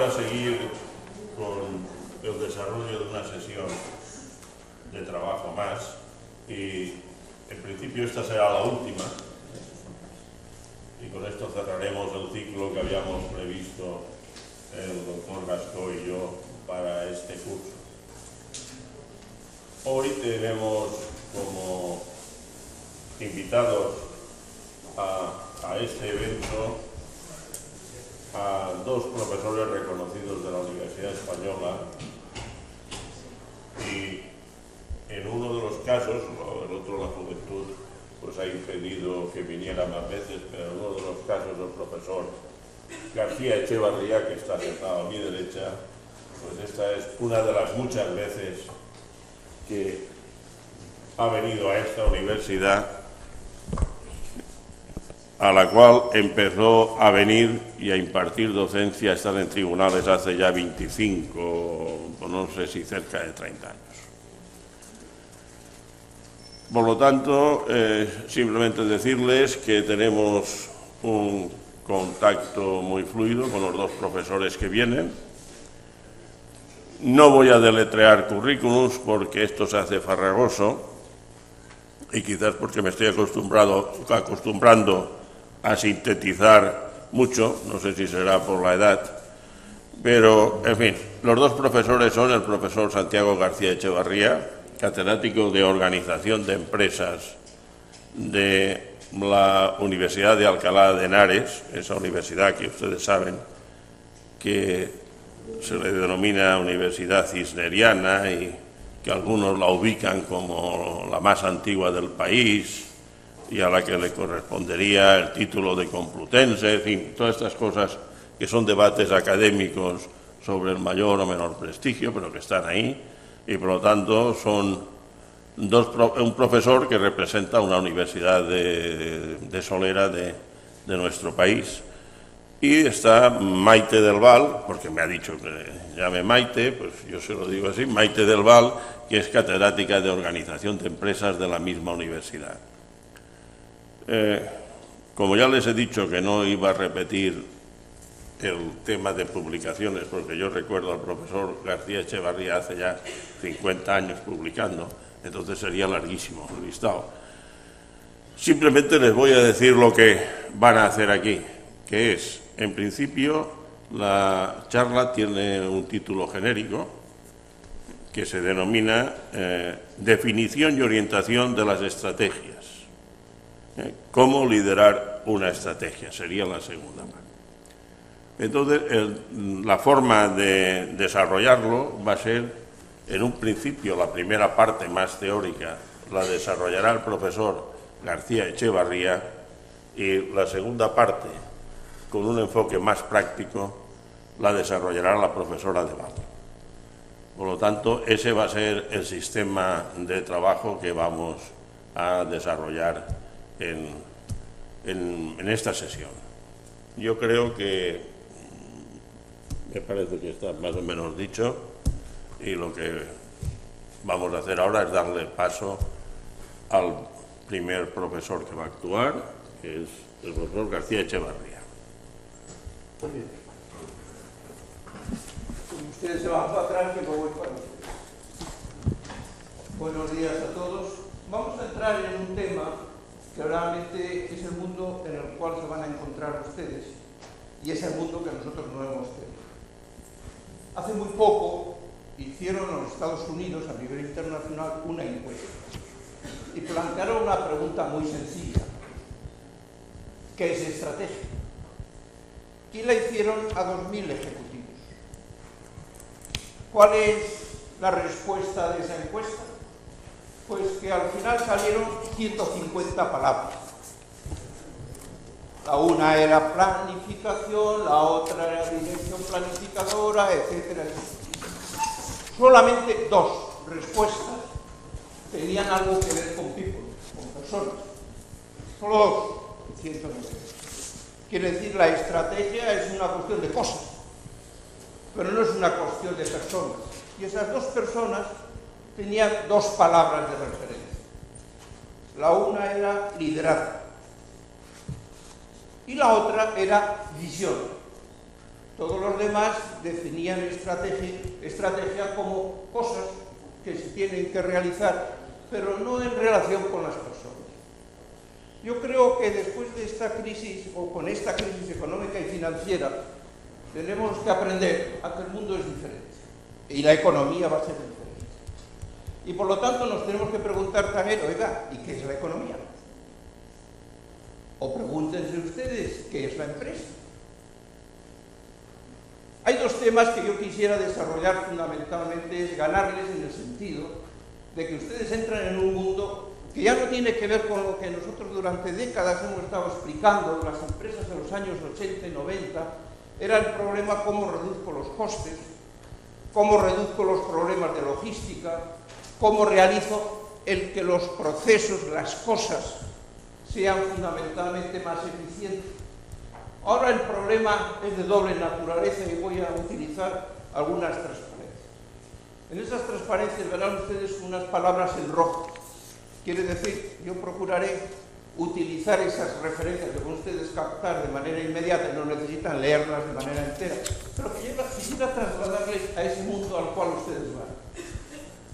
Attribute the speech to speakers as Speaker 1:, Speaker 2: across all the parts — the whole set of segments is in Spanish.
Speaker 1: ahora seguir con el desarrollo de una sesión de trabajo más y en principio esta será la última y con esto cerraremos el ciclo que habíamos previsto el doctor Gascó y yo para este curso. Hoy tenemos como invitados a este evento a dos profesores reconocidos de la Universidad Española y en uno de los casos, el otro la juventud pues ha impedido que viniera más veces, pero en uno de los casos el profesor García Echevarría, que está sentado a mi derecha, pues esta es una de las muchas veces que ha venido a esta universidad, a la cual empezó a venir y a impartir docencia, a estar en tribunales hace ya 25, o no sé si cerca de 30 años. Por lo tanto, simplemente decirles que tenemos un contacto muy fluido con los dos profesores que vienen. No voy a deletrear currículums porque esto se hace farragoso y quizás porque me estoy acostumbrando a sintetizar mucho, no sé si será por la edad, pero, en fin, los dos profesores son el profesor Santiago García Echevarría, catedrático de Organización de Empresas de la Universidad de Alcalá de Henares, esa universidad que ustedes saben que se le denomina Universidad Cisneriana y que algunos la ubican como la más antigua del país y a la que le correspondería el título de Complutense, en fin, todas estas cosas que son debates académicos sobre el mayor o menor prestigio, pero que están ahí, y por lo tanto son un profesor que representa una universidad de solera de nuestro país. Y está Maite del Val, porque me ha dicho que llame Maite, pues yo se lo digo así, Maite del Val, que es catedrática de Organización de Empresas de la misma universidad. Como ya les he dicho que no iba a repetir el tema de publicaciones, porque yo recuerdo al profesor García Echevarría hace ya 50 años publicando, entonces sería larguísimo el listado. Simplemente les voy a decir lo que van a hacer aquí, que es, en principio, la charla tiene un título genérico que se denomina Definición y orientación de las estrategias. ¿Cómo liderar una estrategia? Sería la segunda parte. Entonces, la forma de desarrollarlo va a ser, en un principio, la primera parte más teórica la desarrollará el profesor García Echevarría y la segunda parte, con un enfoque más práctico, la desarrollará la profesora de Val. Por lo tanto, ese va a ser el sistema de trabajo que vamos a desarrollar en esta sesión. Yo creo que me parece que está más o menos dicho y lo que vamos a hacer ahora es darle paso al primer profesor que va a actuar, que es el profesor García Echevarría.
Speaker 2: Muy bien. Ustedes se van para atrás, que voy para ustedes. Buenos días a todos. Vamos a entrar en un tema que realmente es el mundo en el cual se van a encontrar ustedes y es el mundo que nosotros no hemos tenido. Hace muy poco hicieron en los Estados Unidos, a nivel internacional, una encuesta y plantearon una pregunta muy sencilla. ¿Qué es estrategia? Y la hicieron a 2.000 ejecutivos. ¿Cuál es la respuesta de esa encuesta? Pues que al final salieron 150 palabras. La una era planificación, la otra era dirección planificadora, etcétera, etcétera. Solamente 2 respuestas tenían algo que ver con people, con personas. Solo 2 de 190. Quiere decir, la estrategia es una cuestión de cosas, pero no es una cuestión de personas. Y esas 2 personas tenían 2 palabras de referencia. La una era liderazgo y la otra era visión. Todos los demás definían estrategia como cosas que se tienen que realizar, pero no en relación con las personas. Yo creo que después de esta crisis, o con esta crisis económica y financiera, tenemos que aprender a que el mundo es diferente y la economía va a ser diferente. Y por lo tanto nos tenemos que preguntar también, oiga, ¿y qué es la economía? O pregúntense ustedes, ¿qué es la empresa? Hay dos temas que yo quisiera desarrollar fundamentalmente, es ganarles en el sentido de que ustedes entran en un mundo que ya no tiene que ver con lo que nosotros durante décadas hemos estado explicando. Las empresas en los años 80 y 90 era el problema cómo reduzco los costes, cómo reduzco los problemas de logística, cómo realizo el que los procesos, las cosas, sean fundamentalmente más eficientes. Ahora el problema es de doble naturaleza y voy a utilizar algunas transparencias. En esas transparencias verán ustedes unas palabras en rojo. Quiere decir, yo procuraré utilizar esas referencias que pueden ustedes captar de manera inmediata y no necesitan leerlas de manera entera, pero que yo quisiera trasladarles a ese mundo al cual ustedes van.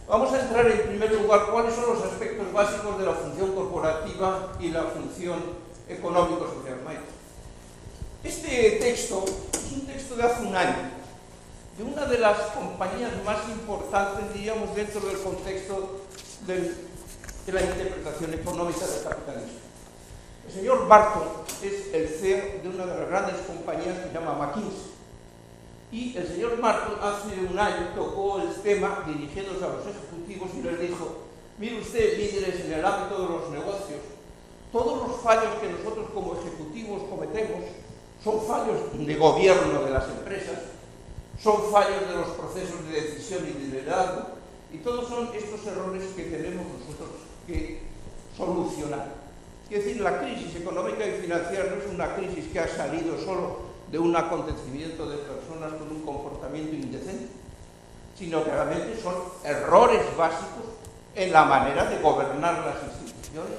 Speaker 2: Vamos a entrar en primer lugar cuáles son los aspectos básicos de la función corporativa y la función económico-social. Este texto es un texto de hace un año, de una de las compañías más importantes, diríamos, dentro del contexto de la interpretación económica del capitalismo. El señor Barton es el CEO de una de las grandes compañías que se llama McKinsey. Y el señor Barton hace un año tocó el tema dirigiéndose a los ejecutivos y les dijo: mire usted, líderes en el ámbito de los negocios, todos los fallos que nosotros como ejecutivos cometemos son fallos de gobierno de las empresas, son fallos de los procesos de decisión y de liderazgo, y todos son estos errores que tenemos nosotros que solucionar. Es decir, la crisis económica y financiera no es una crisis que ha salido solo de un acontecimiento de personas con un comportamiento indecente, sino que realmente son errores básicos en la manera de gobernar las instituciones,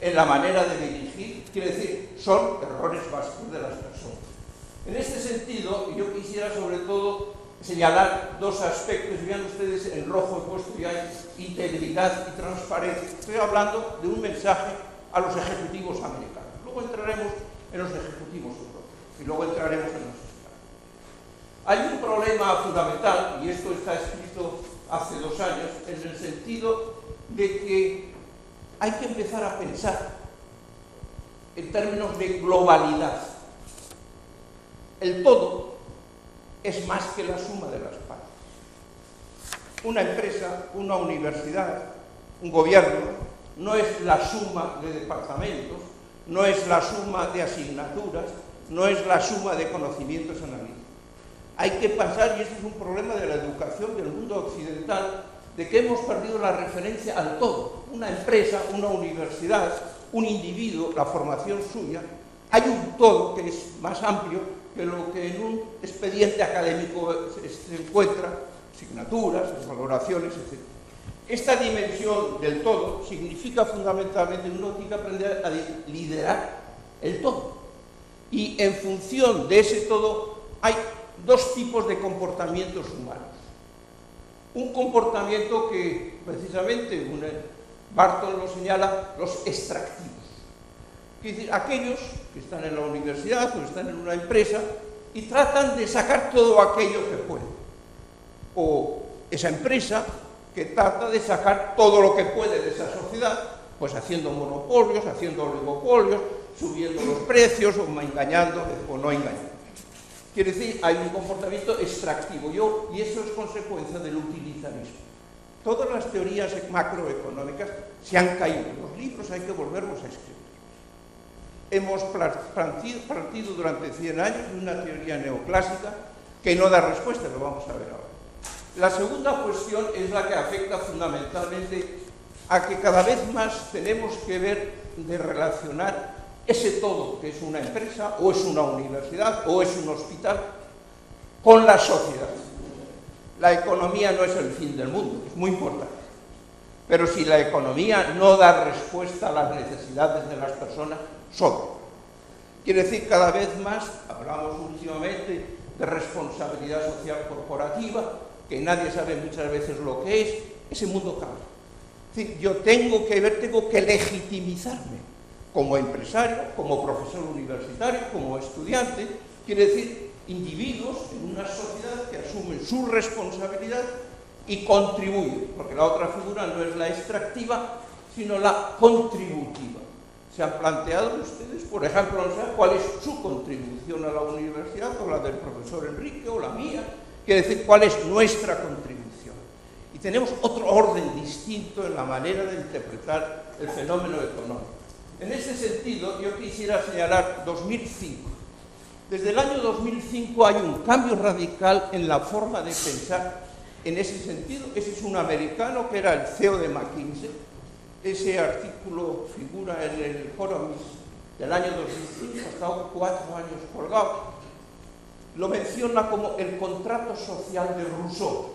Speaker 2: en la manera de dirigir, quiere decir, son errores básicos de las personas. En este sentido, yo quisiera sobre todo señalar dos aspectos. Vean ustedes, en rojo he puesto ya integridad y transparencia. Estoy hablando de un mensaje a los ejecutivos americanos. Luego entraremos en los ejecutivos europeos y luego entraremos en los estados. Hay un problema fundamental, y esto está escrito hace 2 años, en el sentido de que hay que empezar a pensar en términos de globalidad. El todo es más que la suma de las partes. Una empresa, una universidad, un gobierno, no es la suma de departamentos, no es la suma de asignaturas, no es la suma de conocimientos analíticos. Hay que pensar, y este es un problema de la educación del mundo occidental, de que hemos perdido la referencia al todo. Una empresa, una universidad, un individuo, la formación suya, hay un todo que es más amplio que lo que en un expediente académico se encuentra, asignaturas, valoraciones, etc. Esta dimensión del todo significa fundamentalmente que uno tiene que aprender a liderar el todo. Y en función de ese todo hay 2 tipos de comportamientos humanos. Un comportamiento que precisamente Barton lo señala, los extractivos. Es decir, aquellos que están en la universidad o están en una empresa y tratan de sacar todo aquello que pueden. O esa empresa que trata de sacar todo lo que puede de esa sociedad, pues haciendo monopolios, haciendo oligopolios, subiendo los precios o engañando o no engañando. Quiere decir, hay un comportamiento extractivo y eso es consecuencia del utilitarismo. Todas las teorías macroeconómicas se han caído. Los libros hay que volverlos a escribir. Hemos partido durante 100 años de una teoría neoclásica que no da respuesta, lo vamos a ver ahora. La segunda cuestión es la que afecta fundamentalmente a que cada vez más tenemos que ver de relacionar ese todo, que es una empresa, o es una universidad, o es un hospital, con la sociedad. La economía no es el fin del mundo, es muy importante. Pero si la economía no da respuesta a las necesidades de las personas, sobra. Quiere decir, cada vez más, hablamos últimamente de responsabilidad social corporativa, que nadie sabe muchas veces lo que es, ese mundo cambia. Es decir, yo tengo que legitimizarme como empresario, como profesor universitario, como estudiante, quiere decir, individuos en una sociedad que asumen su responsabilidad y contribuyen, porque la otra figura no es la extractiva, sino la contributiva. ¿Se han planteado ustedes, por ejemplo, no sé, cuál es su contribución a la universidad, o la del profesor Enrique, o la mía? Quiere decir, cuál es nuestra contribución. Y tenemos otro orden distinto en la manera de interpretar el fenómeno económico. En ese sentido, yo quisiera señalar 2005. Desde el año 2005 hay un cambio radical en la forma de pensar en ese sentido. Ese es un americano que era el CEO de McKinsey. Ese artículo figura en el Economist del año 2005, ha estado 4 años colgado. Lo menciona como el contrato social de Rousseau.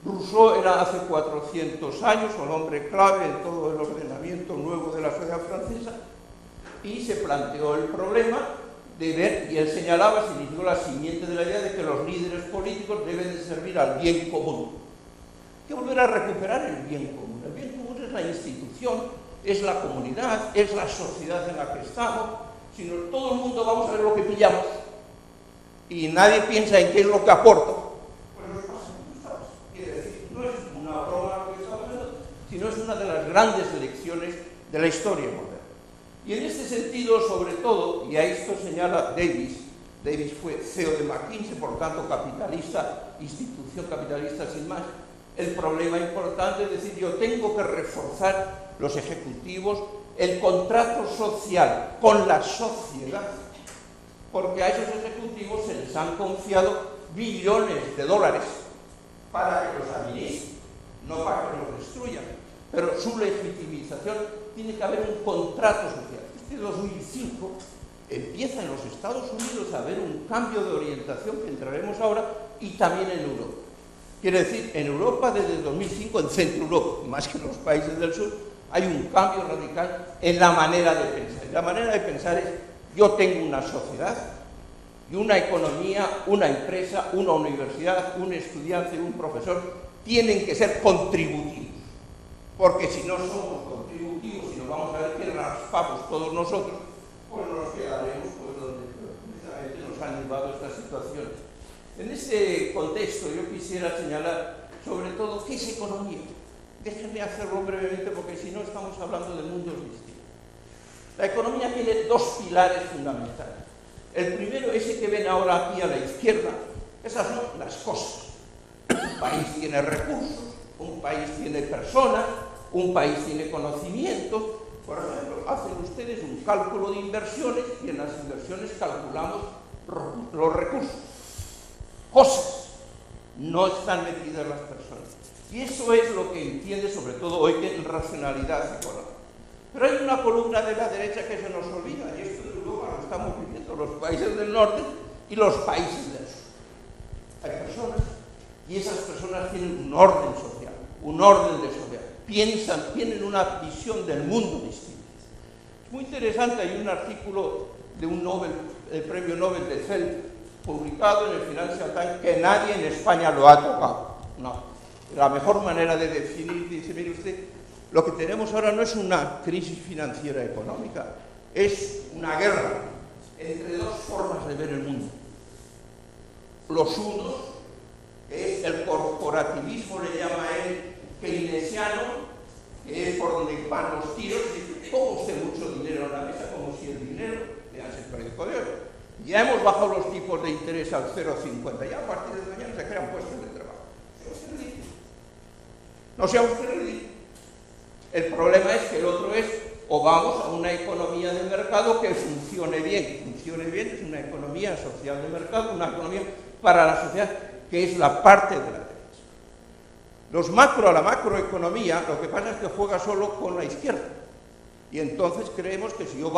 Speaker 2: Rousseau era hace 400 años el hombre clave en todo el ordenamiento nuevo de la sociedad francesa, y se planteó el problema de ver, y él señalaba, se inició la simiente de la idea de que los líderes políticos deben de servir al bien común. Hay que volver a recuperar el bien común. El bien común es la institución, es la comunidad, es la sociedad en la que estamos. Si no, todo el mundo vamos a ver lo que pillamos y nadie piensa en qué es lo que aporta. Pues nos pasa. Quiere decir, no es una broma lo que estamos haciendo, sino es una de las grandes lecciones de la historia moderna. Y en este sentido, sobre todo, y a esto señala Davis fue CEO de McKinsey, por lo tanto capitalista, institución capitalista sin más, el problema importante es decir, yo tengo que reforzar los ejecutivos, el contrato social con la sociedad, porque a esos ejecutivos se les han confiado billones de dólares para que los administren, no para que los destruyan, pero su legitimización tiene que haber un contrato social. Este 2005 empieza en los Estados Unidos a haber un cambio de orientación que entraremos ahora, y también en Europa. Quiere decir, en Europa desde el 2005, en Centro Europa, más que en los países del sur, hay un cambio radical en la manera de pensar. La manera de pensar es, yo tengo una sociedad y una economía, una empresa, una universidad, un estudiante, un profesor, tienen que ser contributivos. Porque si no somos contributivos y nos vamos a ver que raspamos todos nosotros, pues nos quedaremos pues, donde precisamente nos han llevado estas situaciones. En este contexto yo quisiera señalar sobre todo qué es economía. Déjenme hacerlo brevemente porque si no estamos hablando de mundos distintos. La economía tiene dos pilares fundamentales. El primero, ese que ven ahora aquí a la izquierda, esas son las cosas. Un país tiene recursos, un país tiene personas, un país tiene conocimientos. Por ejemplo, hacen ustedes un cálculo de inversiones y en las inversiones calculamos los recursos. Cosas, no están metidas las personas. Y eso es lo que entiende sobre todo hoy que es racionalidad económica. Pero hay una columna de la derecha que se nos olvida, y esto de Europa lo estamos viviendo los países del norte y los países del sur. Hay personas, y esas personas tienen un orden social, un orden de sociedad. Piensan, tienen una visión del mundo distinta. Es muy interesante, hay un artículo de un el premio Nobel de Feld, publicado en el Financial Times, que nadie en España lo ha tocado. No. La mejor manera de definir, dice, mire usted, lo que tenemos ahora no es una crisis financiera económica, es una guerra entre dos formas de ver el mundo. Los unos, que es el corporativismo, le llama él, keynesiano, que es por donde van los tiros, dice, ¿cómo usted mucho dinero en la mesa? Como si el dinero, leanse el periódico de hoy. Ya hemos bajado los tipos de interés al 0,50, ya a partir de mañana se crean puestos de trabajo. No sea usted ridículo. El problema es que el otro es, o vamos a una economía de mercado que funcione bien. Funcione bien es una economía social de mercado, una economía para la sociedad, que es la parte de la derecha. La macroeconomía, lo que pasa es que juega solo con la izquierda. Y entonces creemos que si yo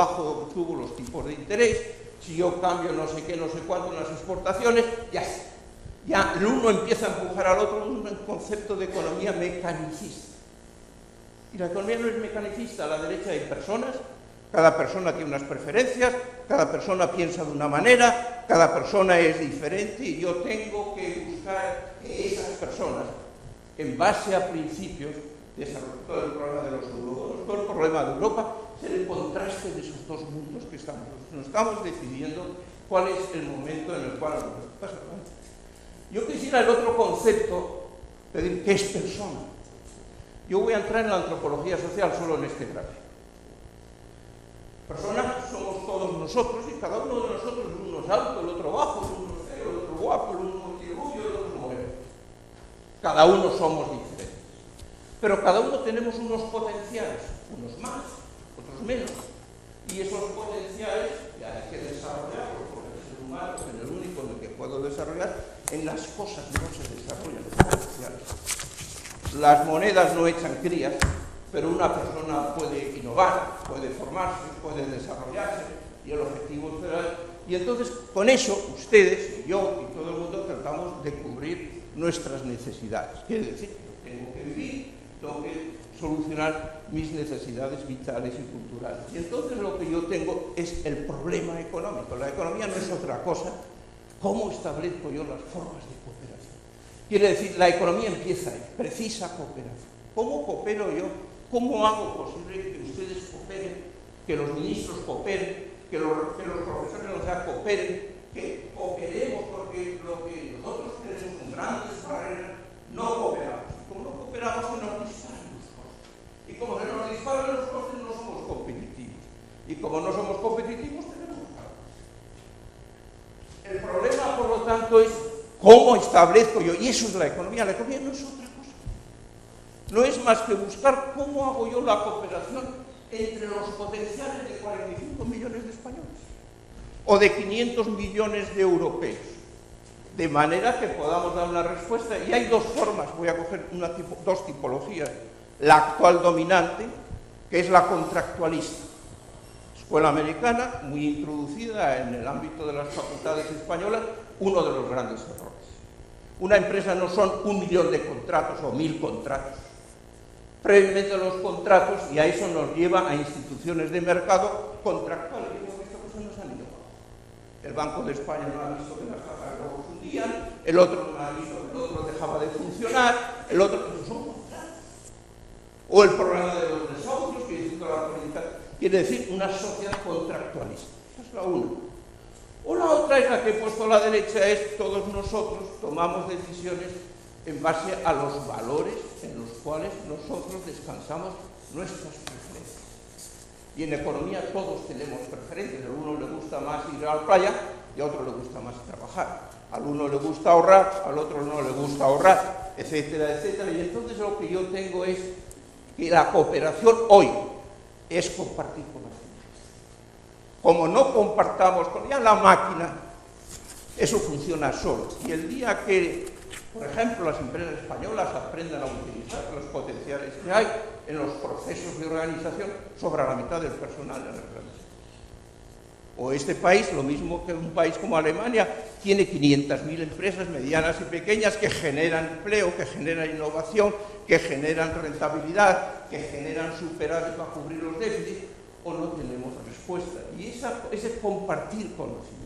Speaker 2: subo los tipos de interés, si yo cambio no sé qué, no sé cuánto en las exportaciones, ya está. Ya el uno empieza a empujar al otro en un concepto de economía mecanicista. Y la economía no es mecanicista, a la derecha hay personas, Cada persona tiene unas preferencias, cada persona piensa de una manera, cada persona es diferente y yo tengo que buscar que esas personas, en base a principios, desarrollen todo el problema de los eurobonos, todo el problema de Europa, ser el contraste de esos dos mundos que estamos decidiendo cuál es el momento en el cual nos pasa. Yo quisiera el otro concepto de decir qué es persona. Yo voy a entrar en la antropología social solo en este gráfico. Personas somos todos nosotros y cada uno de nosotros, uno es alto, el otro bajo, el uno es feo, el otro guapo, el uno tiene rubio, el otro moreno. Cada uno somos diferentes. Pero cada uno tenemos unos potenciales, unos más, otros menos. Y esos potenciales ya hay que desarrollarlos, porque el ser humano es el único en el que puedo desarrollar. En las cosas no se desarrollan los potenciales. Las monedas no echan crías, pero una persona puede innovar, puede formarse, puede desarrollarse, y el objetivo será... Y entonces, con eso, ustedes, y yo, y todo el mundo, tratamos de cubrir nuestras necesidades. Quiere decir, yo tengo que vivir, tengo que solucionar mis necesidades vitales y culturales. Y entonces lo que yo tengo es el problema económico. La economía no es otra cosa. ¿Cómo establezco yo las formas de cooperación? Quiere decir, la economía empieza ahí, precisa cooperación. ¿Cómo coopero yo? ¿Cómo hago posible que ustedes cooperen, que los ministros cooperen, que los profesores cooperen, que cooperemos, porque lo que nosotros tenemos en grandes barreras no cooperamos? Como no cooperamos, se nos disparan los costes. Y como se nos disparan los costes, no somos competitivos. Y como no somos competitivos, tenemos paro. El problema, por lo tanto, es cómo establezco yo, y eso es la economía. La economía no es otra cosa. No es más que buscar cómo hago yo la cooperación entre los potenciales de 45 millones de españoles o de 500 millones de europeos, de manera que podamos dar una respuesta. Y hay dos formas, voy a coger dos tipologías. La actual dominante, que es la contractualista, escuela americana, muy introducida en el ámbito de las facultades españolas, uno de los grandes errores. Una empresa no son 1 millón de contratos o 1000 contratos. Previamente los contratos, y a eso nos lleva a instituciones de mercado contractuales. Y estas cosas no se han ido. El Banco de España no ha visto que las cajas de ahorro fundían, el otro no ha visto que el otro dejaba de funcionar, el otro que son contratos. O el problema de los desahucios, que es la política, quiere decir una sociedad contractualista. Esa es la una. O la otra es la que he puesto a la derecha, es todos nosotros tomamos decisiones en base a los valores en los cuales nosotros descansamos nuestras preferencias. Y en economía todos tenemos preferencias. A uno le gusta más ir a la playa y a otro le gusta más trabajar. Al uno le gusta ahorrar, al otro no le gusta ahorrar, etcétera, etcétera. Y entonces lo que yo tengo es que la cooperación hoy es compartir conocimientos. Como no compartamos con ya la máquina, eso funciona solo. Y el día que, por ejemplo, las empresas españolas aprendan a utilizar los potenciales que hay en los procesos de organización, sobra la mitad del personal de las grandes. O este país, lo mismo que un país como Alemania, tiene 500.000 empresas medianas y pequeñas que generan empleo, que generan innovación, que generan rentabilidad, que generan superávit para cubrir los déficits, o no tenemos respuesta. Y ese compartir conocimiento.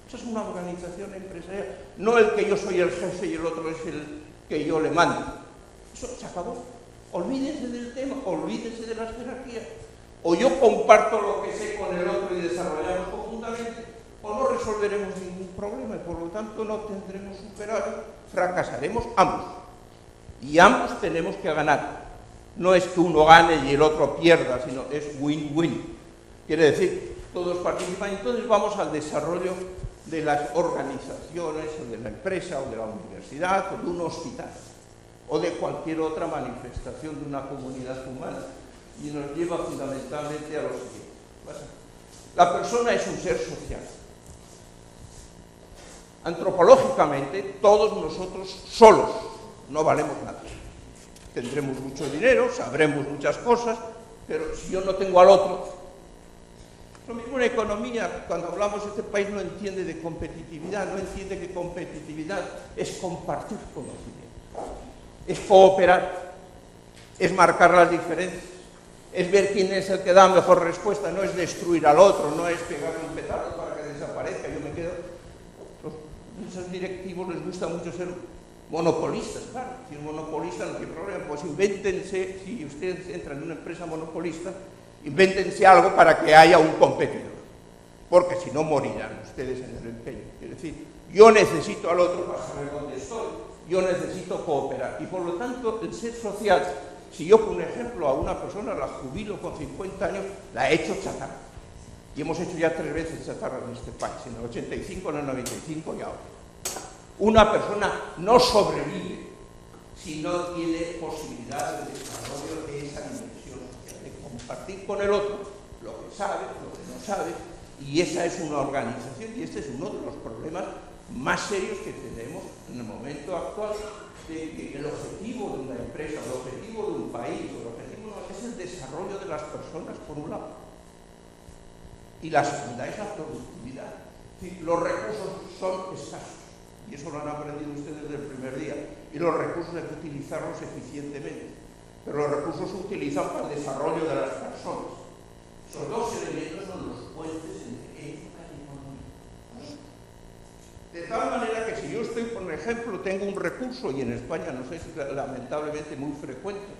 Speaker 2: Eso es una organización empresarial, no el que yo soy el jefe y el otro es el que yo le mando. Eso se acabó. Olvídense del tema, olvídense de las jerarquías. O yo comparto lo que sé con el otro y desarrollamos conjuntamente, o no resolveremos ningún problema y por lo tanto no tendremos superávit, fracasaremos ambos. Y ambos tenemos que ganar. No es que uno gane y el otro pierda, sino es win-win. Quiere decir, todos participan. Entonces vamos al desarrollo de las organizaciones, o de la empresa, o de la universidad, o de un hospital, o de cualquier otra manifestación de una comunidad humana. Y nos lleva fundamentalmente a lo siguiente. La persona es un ser social. Antropológicamente, todos nosotros solos no valemos nada. Tendremos mucho dinero, sabremos muchas cosas, pero si yo no tengo al otro... Lo mismo en economía, cuando hablamos de este país no entiende de competitividad, no entiende que competitividad es compartir conocimiento, es cooperar, es marcar las diferencias, es ver quién es el que da mejor respuesta, no es destruir al otro, no es pegarle un petardo para que desaparezca. Yo me quedo... A esos directivos les gusta mucho ser monopolistas, claro. Si un monopolista no tiene problema, pues invéntense, si ustedes entran en una empresa monopolista, invéntense algo para que haya un competidor, porque si no morirán ustedes en el empeño. Es decir, yo necesito al otro para saber dónde estoy, yo necesito cooperar, y por lo tanto el ser social, si yo por ejemplo a una persona la jubilo con 50 años, la he hecho chatarra, y hemos hecho ya 3 veces chatarra en este país, en el 85, en el 95 y ahora. Una persona no sobrevive si no tiene posibilidad de desarrollo de esa dimensión social, de compartir con el otro lo que sabe, lo que no sabe, y esa es una organización, y este es uno de los problemas más serios que tenemos en el momento actual, de que el objetivo de una empresa, el objetivo de un país, el objetivo es el desarrollo de las personas, por un lado, y la segunda es la productividad. Es decir, los recursos son escasos, y eso lo han aprendido ustedes desde el primer día, y los recursos hay que utilizarlos eficientemente, pero los recursos se utilizan para el desarrollo de las personas. Esos dos elementos son los puentes entre ética y economía. De tal manera que si yo estoy, por ejemplo, tengo un recurso, y en España no sé si es lamentablemente muy frecuente,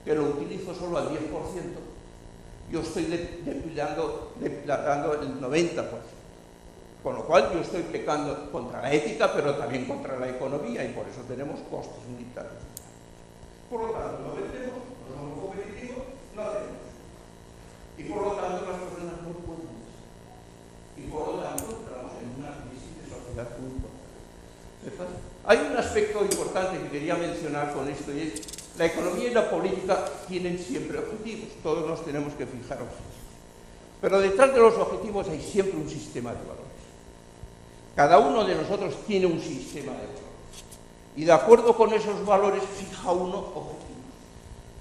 Speaker 2: que lo utilizo solo al 10%, yo estoy dando el 90%. Con lo cual yo estoy pecando contra la ética, pero también contra la economía, y por eso tenemos costes unitarios. Por lo tanto, no vendemos, no somos competitivos, no tenemos. Y por lo tanto las personas no pueden. Y por lo tanto entramos en una crisis de sociedad muy importante. Hay un aspecto importante que quería mencionar con esto, y es la economía y la política tienen siempre objetivos, todos nos tenemos que fijar objetivos. Pero detrás de los objetivos hay siempre un sistema de valores. Cada uno de nosotros tiene un sistema de valores. Y de acuerdo con esos valores fija uno objetivos.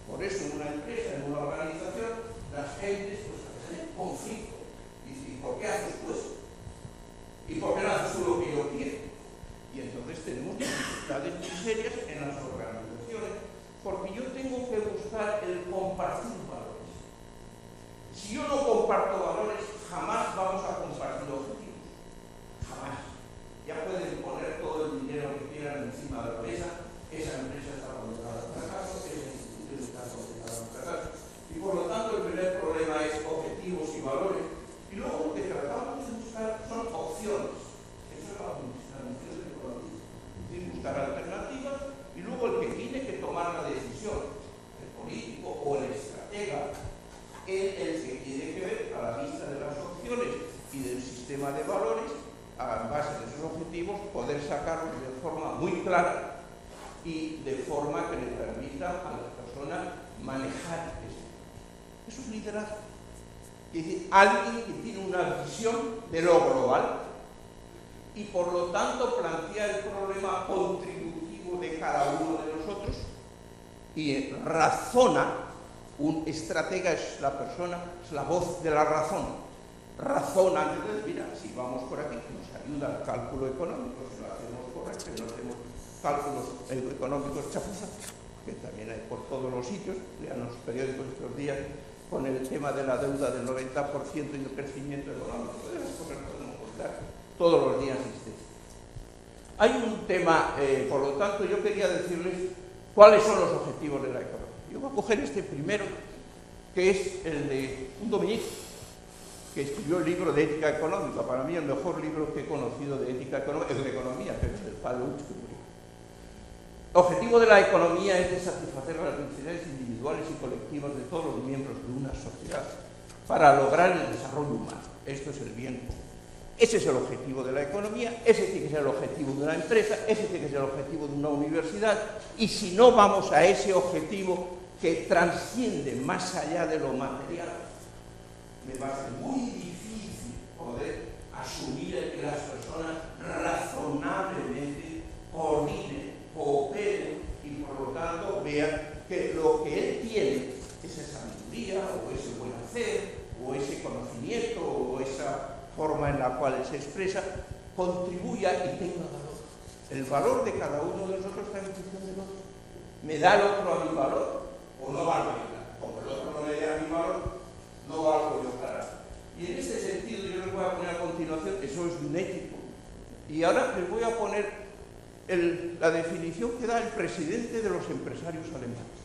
Speaker 2: Por eso en una empresa, en una organización, las gentes pues hacen conflicto. Y ¿por qué haces tú eso? ¿Y por qué no haces tú lo que yo quiero? Y entonces tenemos dificultades muy serias en las organizaciones, porque yo tengo que buscar el compartir valores. Si yo no comparto valores, jamás vamos a compartir objetivos. Jamás. Ya pueden poner todo el dinero que quieran encima de la mesa, esa empresa está condenada al fracaso, esa institución está condenada al fracaso. Y por lo tanto el primer problema es objetivos y valores. Y luego lo que tratamos de buscar son opciones. Eso es la función de economía. Es decir, buscar alternativas, y luego el que tiene que tomar la decisión, el político o el estratega, es el que tiene que ver a la vista de las opciones y del sistema de valores, a base de esos objetivos, poder sacarlos de forma muy clara y de forma que le permita a la persona manejar esto. Eso es liderazgo. Es decir, alguien que tiene una visión de lo global y por lo tanto plantea el problema contributivo de cada uno de nosotros y razona. Un estratega es la persona, es la voz de la razón. Razona antes de decir, mira, si vamos por aquí, nos ayuda el cálculo económico, si lo hacemos correcto, si no hacemos cálculos económicos chafuzas, que también hay por todos los sitios, lean los periódicos estos días, con el tema de la deuda del 90% y el crecimiento económico. Podemos encontrar todos los días existencia. Hay un tema, por lo tanto, yo quería decirles cuáles son los objetivos de la economía. Yo voy a coger este primero, que es el de un dominico, que escribió el libro de ética económica. Para mí el mejor libro que he conocido de ética económica es de economía, pero es del padre Utsuri. El objetivo de la economía es de satisfacer las necesidades individuales y colectivas de todos los miembros de una sociedad para lograr el desarrollo humano. Esto es el bien común. Ese es el objetivo de la economía, ese tiene que ser el objetivo de una empresa, ese tiene que ser el objetivo de una universidad, y si no vamos a ese objetivo que trasciende más allá de lo material, me va a ser muy difícil poder asumir el que las personas razonablemente coordinen, cooperen y por lo tanto vean que lo que él tiene, esa sabiduría o ese buen hacer o ese conocimiento o esa forma en la cual él se expresa, contribuya y tenga valor. El valor de cada uno de nosotros está en función del otro. ¿Me da el otro a mi valor o no valga? Como el otro no me dé a mi valor, no valgo yo para. Y en este sentido yo les voy a poner a continuación, eso es de un ético. Y ahora les voy a poner la definición que da el presidente de los empresarios alemanes.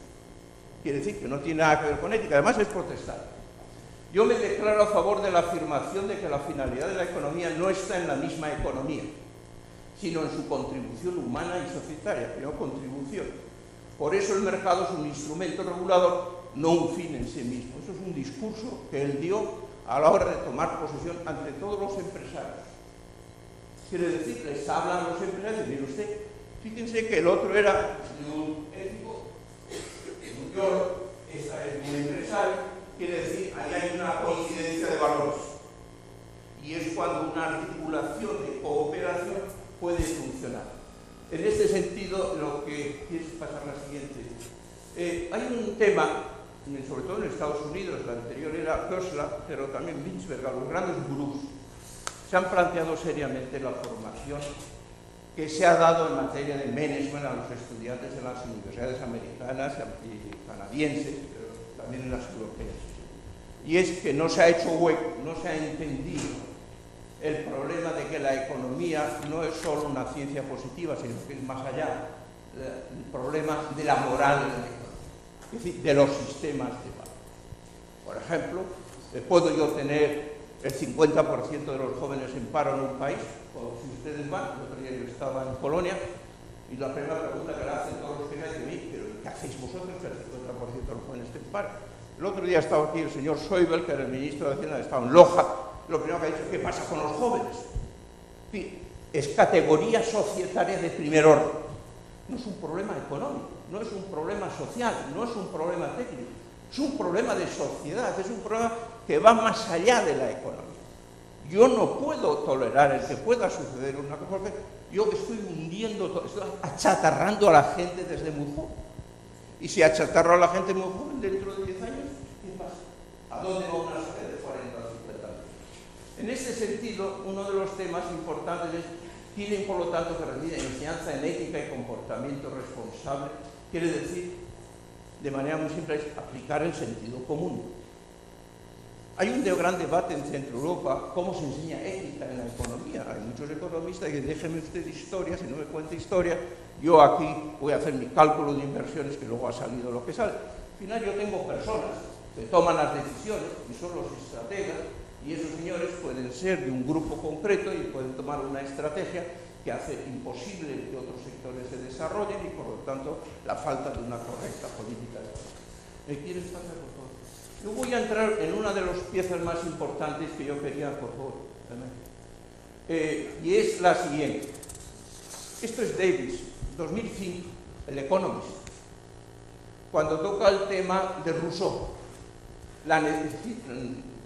Speaker 2: Quiere decir que no tiene nada que ver con ética, además es protestante. Yo me declaro a favor de la afirmación de que la finalidad de la economía no está en la misma economía, sino en su contribución humana y societaria, pero contribución. Por eso el mercado es un instrumento regulador, no un fin en sí mismo. Eso es un discurso que él dio a la hora de tomar posesión ante todos los empresarios. Quiere decir, les hablan los empresarios, mire usted, fíjense que el otro era un ético, un biólogo, esta es un empresario, quiere decir, ahí hay una coincidencia de valores. Y es cuando una articulación de cooperación puede funcionar. En este sentido, lo que quiero es pasar a la siguiente. Hay un tema, sobre todo en Estados Unidos, la anterior era Koestler, pero también Winsberg, los grandes gurús, se han planteado seriamente la formación que se ha dado en materia de management a los estudiantes de las universidades americanas y canadienses, pero también en las europeas. Y es que no se ha hecho hueco, no se ha entendido el problema de que la economía no es solo una ciencia positiva, sino que es más allá, el problema de la moral de la economía, es decir, de los sistemas de valor. Por ejemplo, ¿puedo yo tener el 50% de los jóvenes en paro en un país? O si ustedes van, el otro día yo estaba en Polonia, y la primera pregunta que le hacen todos los que vienen de mí, pero ¿qué hacéis vosotros que el 50% de los jóvenes estén en paro? El otro día estaba aquí el señor Schäuble, que era el ministro de Hacienda, estaba en Loja. Lo primero que ha dicho, ¿qué pasa con los jóvenes? Es categoría societaria de primer orden. No es un problema económico, no es un problema social, no es un problema técnico, es un problema de sociedad, es un problema que va más allá de la economía. Yo no puedo tolerar el que pueda suceder una cosa, porque yo estoy hundiendo, estoy achatarrando a la gente desde muy joven. Y si achatarro a la gente muy joven, dentro de 10 años, ¿qué pasa? ¿A dónde va una sociedad de 40 o 50 años? En este sentido, uno de los temas importantes es, tienen por lo tanto que recibir enseñanza en ética y comportamiento responsable, quiere decir, de manera muy simple, es aplicar el sentido común. Hay un gran debate en Centro Europa, cómo se enseña ética en la economía. Hay muchos economistas que déjenme usted historia, si no me cuenta historia, yo aquí voy a hacer mi cálculo de inversiones que luego ha salido lo que sale. Al final yo tengo personas que toman las decisiones y son los estrategas, y esos señores pueden ser de un grupo concreto y pueden tomar una estrategia que hace imposible que otros sectores se desarrollen y por lo tanto la falta de una correcta política. ¿Me quieres pasar, por favor? Yo voy a entrar en una de las piezas más importantes que yo quería, por favor, y es la siguiente. Esto es Davis, 2005, el Economist, cuando toca el tema de Rousseau.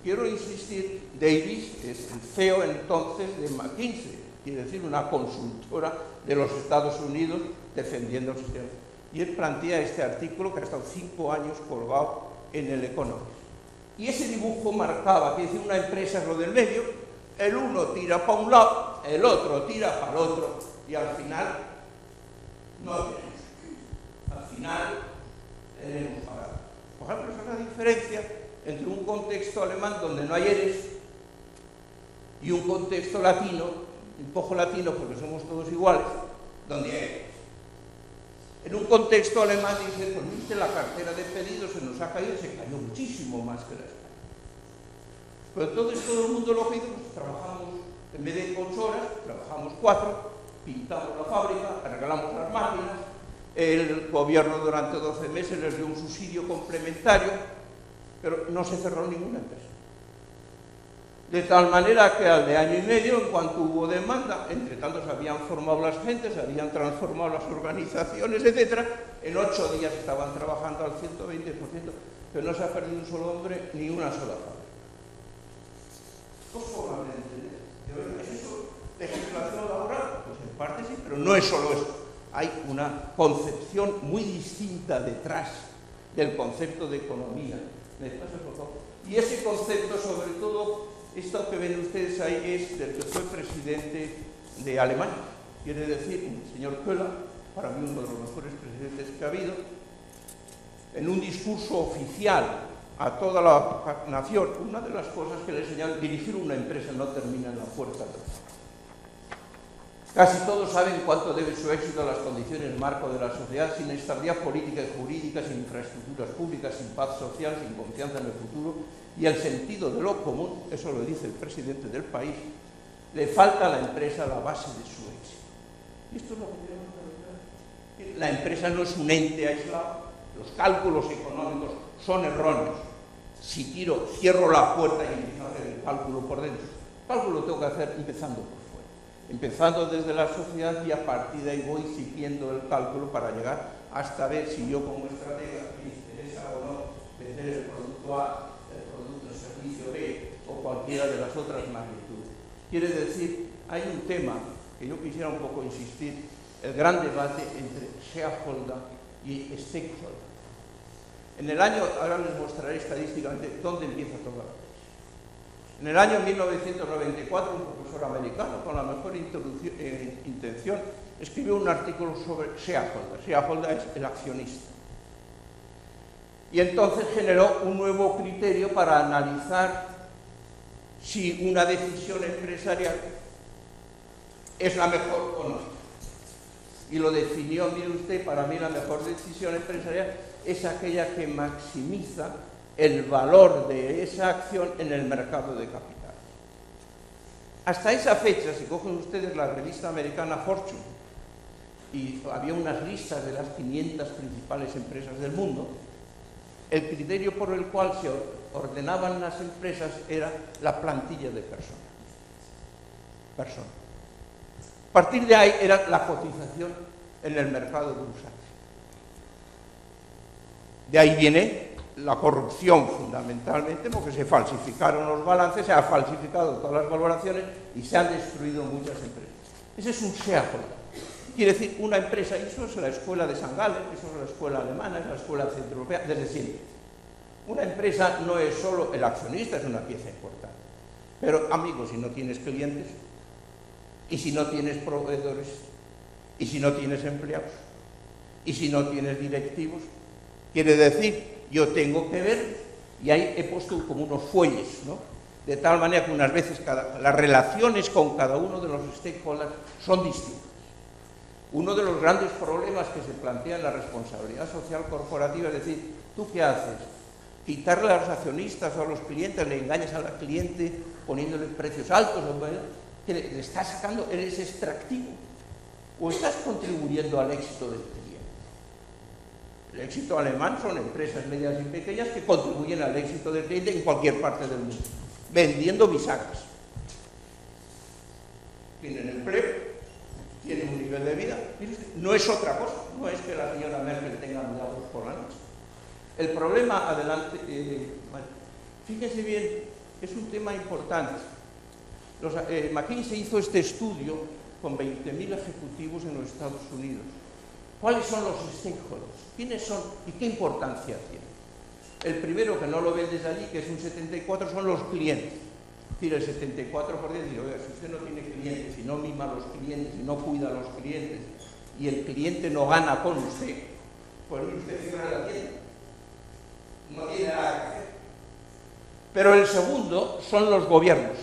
Speaker 2: Quiero insistir, Davis es el CEO entonces de McKinsey, quiere decir una consultora de los Estados Unidos defendiendo el sistema. Y él plantea este artículo que ha estado 5 años colgado en el Economist. Y ese dibujo marcaba, que decir, una empresa es lo del medio, el uno tira para un lado, el otro tira para el otro, y al final no tenemos. Al final tenemos para. Por ejemplo, esa es la diferencia entre un contexto alemán donde no hay eres y un contexto latino, un poco latino porque somos todos iguales, donde hay eres. En un contexto alemán dice, pues viste, la cartera de pedidos se nos ha caído, se cayó muchísimo más que la España. Pero entonces todo el mundo lo que hizo, pues trabajamos, en vez de 8 horas, trabajamos 4, pintamos la fábrica, arreglamos las máquinas, el gobierno durante 12 meses les dio un subsidio complementario, pero no se cerró ninguna empresa. De tal manera que al de año y medio, en cuanto hubo demanda, entre tanto se habían formado las gentes, se habían transformado las organizaciones, etc. En 8 días estaban trabajando al 120%, pero no se ha perdido un solo hombre ni una sola fábrica. ¿Cómo forman de entender? ¿Es eso legislación laboral? Pues en parte sí, pero no es solo eso. Hay una concepción muy distinta detrás del concepto de economía. ¿Me pasa, por favor? Y ese concepto, sobre todo, esto que ven ustedes ahí es del que fue presidente de Alemania. Quiere decir, el señor Köhler, para mí uno de los mejores presidentes que ha habido, en un discurso oficial a toda la nación, una de las cosas que le enseñan, dirigir una empresa no termina en la puerta del trabajo. Casi todos saben cuánto debe su éxito a las condiciones marco de la sociedad, sin estabilidad política y jurídica, sin infraestructuras públicas, sin paz social, sin confianza en el futuro y el sentido de lo común, eso lo dice el presidente del país, le falta a la empresa la base de su éxito. Y esto es lo que tenemos que ver. La empresa no es un ente aislado, los cálculos económicos son erróneos. Si cierro la puerta y empiezo a hacer el cálculo por dentro, el cálculo lo tengo que hacer empezando por fuera, empezando desde la sociedad, y a partir de ahí voy siguiendo el cálculo para llegar hasta ver si yo como estratega me interesa o no vender el producto A, el producto, el servicio B o cualquiera de las otras magnitudes. Quiere decir, hay un tema que yo quisiera un poco insistir, el gran debate entre shareholder y stakeholder. En el año, ahora les mostraré estadísticamente dónde empieza todo. En el año 1994, un profesor americano, con la mejor intención, escribió un artículo sobre shareholder. Shareholder es el accionista. Y entonces generó un nuevo criterio para analizar si una decisión empresarial es la mejor o no. Y lo definió, mire usted, para mí la mejor decisión empresarial es aquella que maximiza el valor de esa acción en el mercado de capital. Hasta esa fecha, si cogen ustedes la revista americana Fortune, y había unas listas de las 500 principales empresas del mundo, el criterio por el cual se ordenaban las empresas era la plantilla de personas. A partir de ahí era la cotización en el mercado bursátil. De ahí viene la corrupción fundamentalmente, porque se falsificaron los balances, se han falsificado todas las valoraciones y se han destruido muchas empresas. Ese es un shareholder. Quiere decir, una empresa, y eso es la escuela de San Galen, eso es la escuela alemana, es la escuela centroeuropea, desde siempre. Una empresa no es solo el accionista, es una pieza importante. Pero, amigos, si no tienes clientes, y si no tienes proveedores, y si no tienes empleados, y si no tienes directivos, quiere decir, yo tengo que ver, y ahí he puesto como unos fuelles, ¿no? De tal manera que unas veces las relaciones con cada uno de los stakeholders son distintas. Uno de los grandes problemas que se plantea en la responsabilidad social corporativa es decir, ¿tú qué haces? Quitarle a los accionistas o a los clientes, le engañas al cliente poniéndole precios altos, que le estás sacando, eres extractivo, o estás contribuyendo al éxito del cliente. El éxito alemán son empresas medianas y pequeñas que contribuyen al éxito del cliente en cualquier parte del mundo, vendiendo bisagras. Tienen empleo, tienen un nivel de vida, no es otra cosa, no es que la señora Merkel tenga milagros por la noche. El problema, adelante, bueno, fíjense bien, es un tema importante. McKinsey hizo este estudio con 20.000 ejecutivos en los Estados Unidos. ¿Cuáles son los stakeholders? ¿Quiénes son y qué importancia tienen? El primero, que no lo ven desde allí, que es un 74%, son los clientes. Es decir, el 74% dice, oiga, si usted no tiene clientes, si no mima a los clientes, si no cuida a los clientes, y el cliente no gana con usted, pues usted cierra la tienda. No tiene nada que hacer. Pero el segundo son los gobiernos.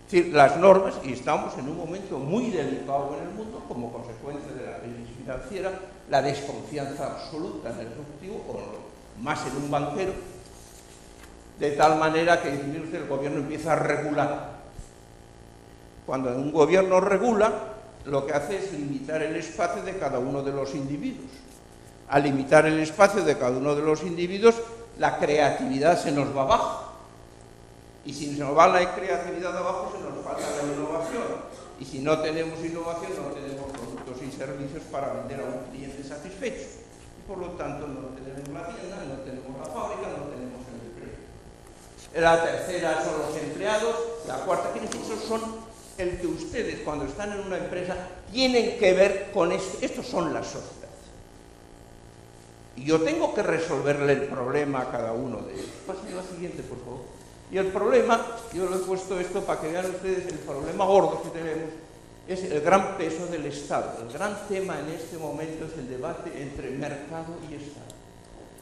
Speaker 2: Es decir, las normas, y estamos en un momento muy delicado en el mundo, como consecuencia de la crisis financiera, la desconfianza absoluta en el ejecutivo, o más en un banquero, de tal manera que el gobierno empieza a regular. Cuando un gobierno regula, lo que hace es limitar el espacio de cada uno de los individuos. Al limitar el espacio de cada uno de los individuos, la creatividad se nos va abajo. Y si se nos va la creatividad abajo, se nos falta la innovación. Y si no tenemos innovación, no tenemos productos y servicios para vender a un cliente satisfecho. Y por lo tanto, no tenemos la tienda, no tenemos la fábrica, no tenemos el empleo. La tercera son los empleados. La cuarta, ¿quiénes son? El que ustedes, cuando están en una empresa, tienen que ver con esto. Estos son las sociedades. Y yo tengo que resolverle el problema a cada uno de ellos. Pasen a la siguiente, por favor. Y el problema, yo lo he puesto esto para que vean ustedes, el problema gordo que tenemos es el gran peso del Estado. El gran tema en este momento es el debate entre mercado y Estado.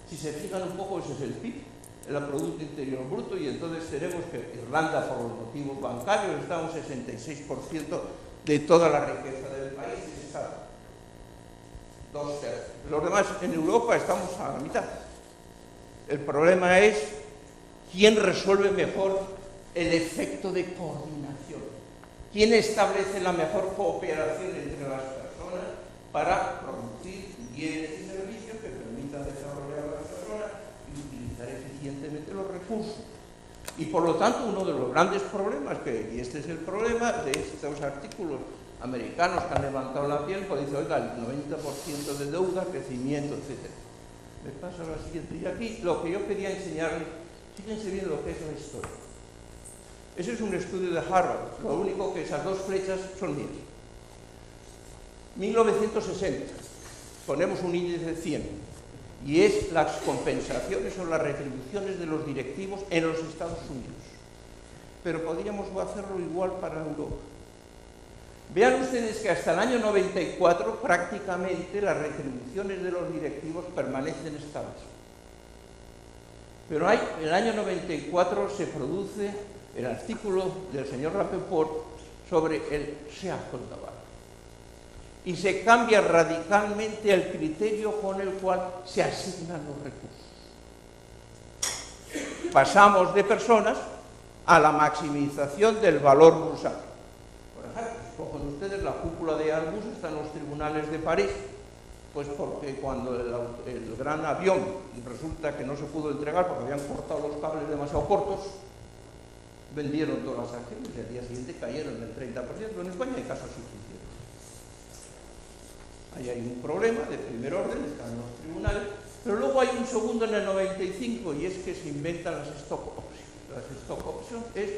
Speaker 2: Si se fijan un poco, ese es el PIB, el Producto Interior Bruto, y entonces tenemos que Irlanda, por los motivos bancarios, está un 66% de toda la riqueza del país, está 2/3. Los demás, en Europa, estamos a la mitad. El problema es quién resuelve mejor el efecto de coordinación, quién establece la mejor cooperación entre las personas para producir bienes y servicios que permitan desarrollar a las personas y utilizar eficientemente los recursos. Y por lo tanto, uno de los grandes problemas, y este es el problema de estos artículos americanos que han levantado la piel, pues dice, oiga, el 90% de deuda, crecimiento, etc. Me pasa lo siguiente. Y aquí lo que yo quería enseñarles, fíjense bien lo que es la historia. Ese es un estudio de Harvard, lo único que esas dos flechas son mías. 1960, ponemos un índice de 100, y es las compensaciones o las retribuciones de los directivos en los Estados Unidos. Pero podríamos hacerlo igual para Europa. Vean ustedes que hasta el año 94 prácticamente las retribuciones de los directivos permanecen estables. Pero en el año 94 se produce el artículo del señor Rappaport sobre el shareholder value. Y se cambia radicalmente el criterio con el cual se asignan los recursos. Pasamos de personas a la maximización del valor bursátil. Por ejemplo, cogen ustedes la cúpula de Airbus, está en los tribunales de París, pues porque cuando el gran avión resulta que no se pudo entregar porque habían cortado los cables demasiado cortos, vendieron todas las acciones y al día siguiente cayeron del 30%. En España hay casos suficientes. Ahí hay un problema de primer orden, están en los tribunales, pero luego hay un segundo en el 95 y es que se inventan las stock options. Las stock options es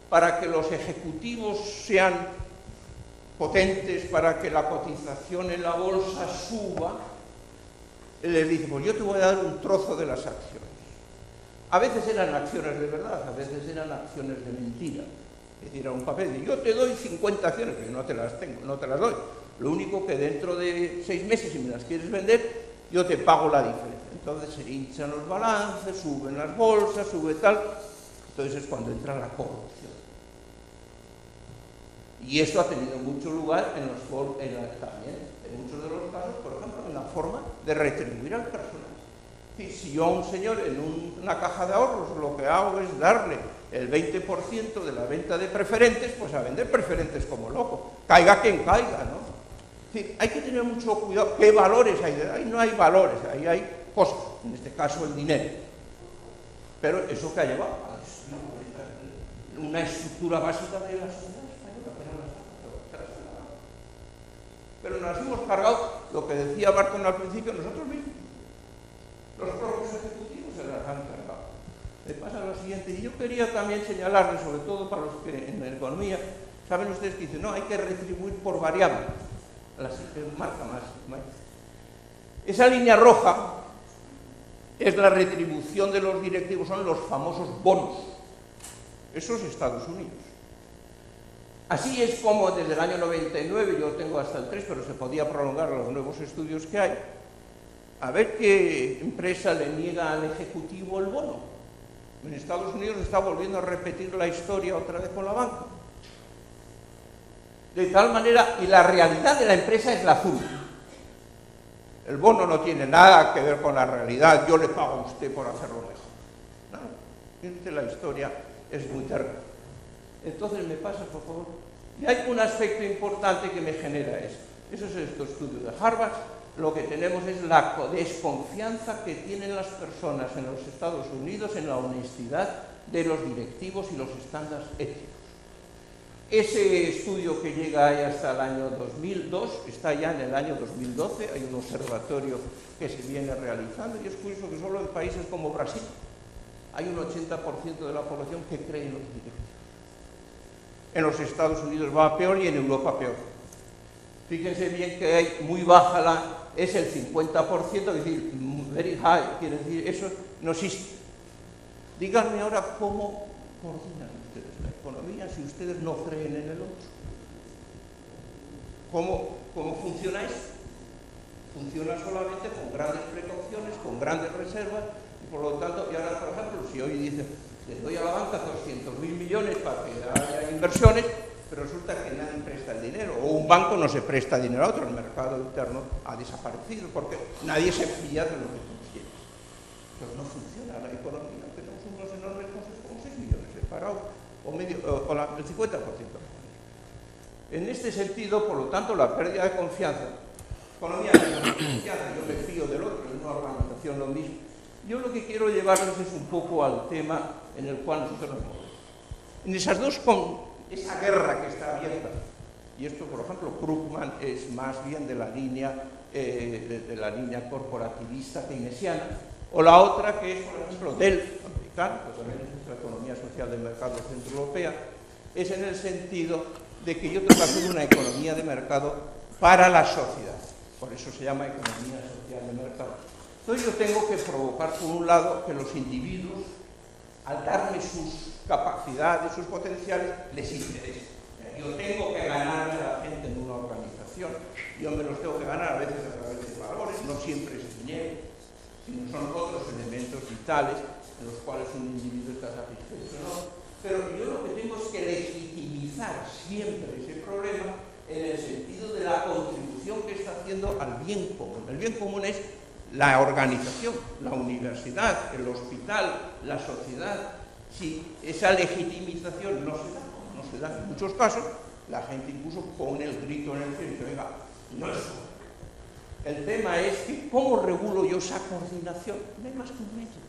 Speaker 2: para que los ejecutivos sean potentes, para que la cotización en la bolsa suba, les dice, pues yo te voy a dar un trozo de las acciones. A veces eran acciones de verdad, a veces eran acciones de mentira. Es decir, era un papel de yo te doy 50 acciones, pero yo no te las tengo, no te las doy. Lo único que dentro de 6 meses, si me las quieres vender, yo te pago la diferencia. Entonces se hinchan los balances, suben las bolsas, sube tal. Entonces es cuando entra la corrupción. Y esto ha tenido mucho lugar también, en muchos de los casos, por ejemplo, en la forma de retribuir al personal. Si yo a un señor en una caja de ahorros lo que hago es darle el 20% de la venta de preferentes, pues a vender preferentes como loco, caiga quien caiga, ¿no? Hay que tener mucho cuidado. ¿Qué valores hay? Ahí no hay valores, ahí hay cosas, en este caso el dinero. Pero eso que ha llevado a una estructura básica de la sociedad española, pero nos hemos cargado, lo que decía Barton al principio, nosotros mismos. Los propios ejecutivos se las han cargado. Me pasa lo siguiente, y yo quería también señalarles, sobre todo para los que en la economía, saben ustedes que dicen, no, hay que retribuir por variable. La marca más. Esa línea roja es la retribución de los directivos, son los famosos bonos. Eso es Estados Unidos. Así es como desde el año 99, yo tengo hasta el 3, pero se podía prolongar los nuevos estudios que hay, a ver qué empresa le niega al ejecutivo el bono. En Estados Unidos está volviendo a repetir la historia otra vez con la banca. De tal manera, y la realidad de la empresa es la azul. El bono no tiene nada que ver con la realidad, yo le pago a usted por hacerlo mejor. No, la historia es muy terrible. Entonces, me pasa, por favor. Y hay un aspecto importante que me genera eso. Eso es este estudio de Harvard. Lo que tenemos es la desconfianza que tienen las personas en los Estados Unidos en la honestidad de los directivos y los estándares éticos. Ese estudio que llega ahí hasta el año 2002, está ya en el año 2012, hay un observatorio que se viene realizando y es curioso que solo en países como Brasil hay un 80% de la población que cree en los directivos. En los Estados Unidos va peor y en Europa peor. Fíjense bien que hay muy baja es el 50%, es decir, very high, quiere decir, eso no existe. Díganme ahora cómo coordinan ustedes la economía si ustedes no creen en el otro. ¿Cómo funciona eso? funciona solamente con grandes precauciones, con grandes reservas, y por lo tanto, y ahora, por ejemplo, si hoy dicen, le doy a la banca 200.000 millones para que haya inversiones, pero resulta que nadie presta el dinero, o un banco no se presta dinero a otro, el mercado interno ha desaparecido, porque nadie se fía de lo que tú quieres. Entonces no funciona la economía, tenemos unos enormes costes como 6 millones separados, o el 50%. En este sentido, por lo tanto, la pérdida de confianza, economía de confianza, yo me fío del otro, en una organización lo mismo. Yo lo que quiero llevarles es un poco al tema en el cual nosotros nos movemos. En esas dos, esa guerra que está abierta, y esto, por ejemplo, Krugman es más bien de la línea corporativista keynesiana, o la otra que es, por ejemplo, del americano, que también es la economía social del mercado centroeuropea, es en el sentido de que yo tengo que hacer una economía de mercado para la sociedad. Por eso se llama economía social de mercado. Entonces yo tengo que provocar, por un lado, que los individuos, al darme sus capacidades, sus potenciales, les interese. Yo tengo que ganarme a la gente en una organización, yo me los tengo que ganar a veces a través de valores, no siempre es dinero, sino son otros elementos vitales en los cuales un individuo está satisfecho, ¿no? Pero yo lo que tengo es que legitimizar siempre ese problema en el sentido de la contribución que está haciendo al bien común. El bien común es la organización, la universidad, el hospital, la sociedad. Si esa legitimización no se da en muchos casos, la gente incluso pone el grito en el cielo y dice, venga, no es eso. El tema es que, ¿cómo regulo yo esa coordinación? No hay más que un método.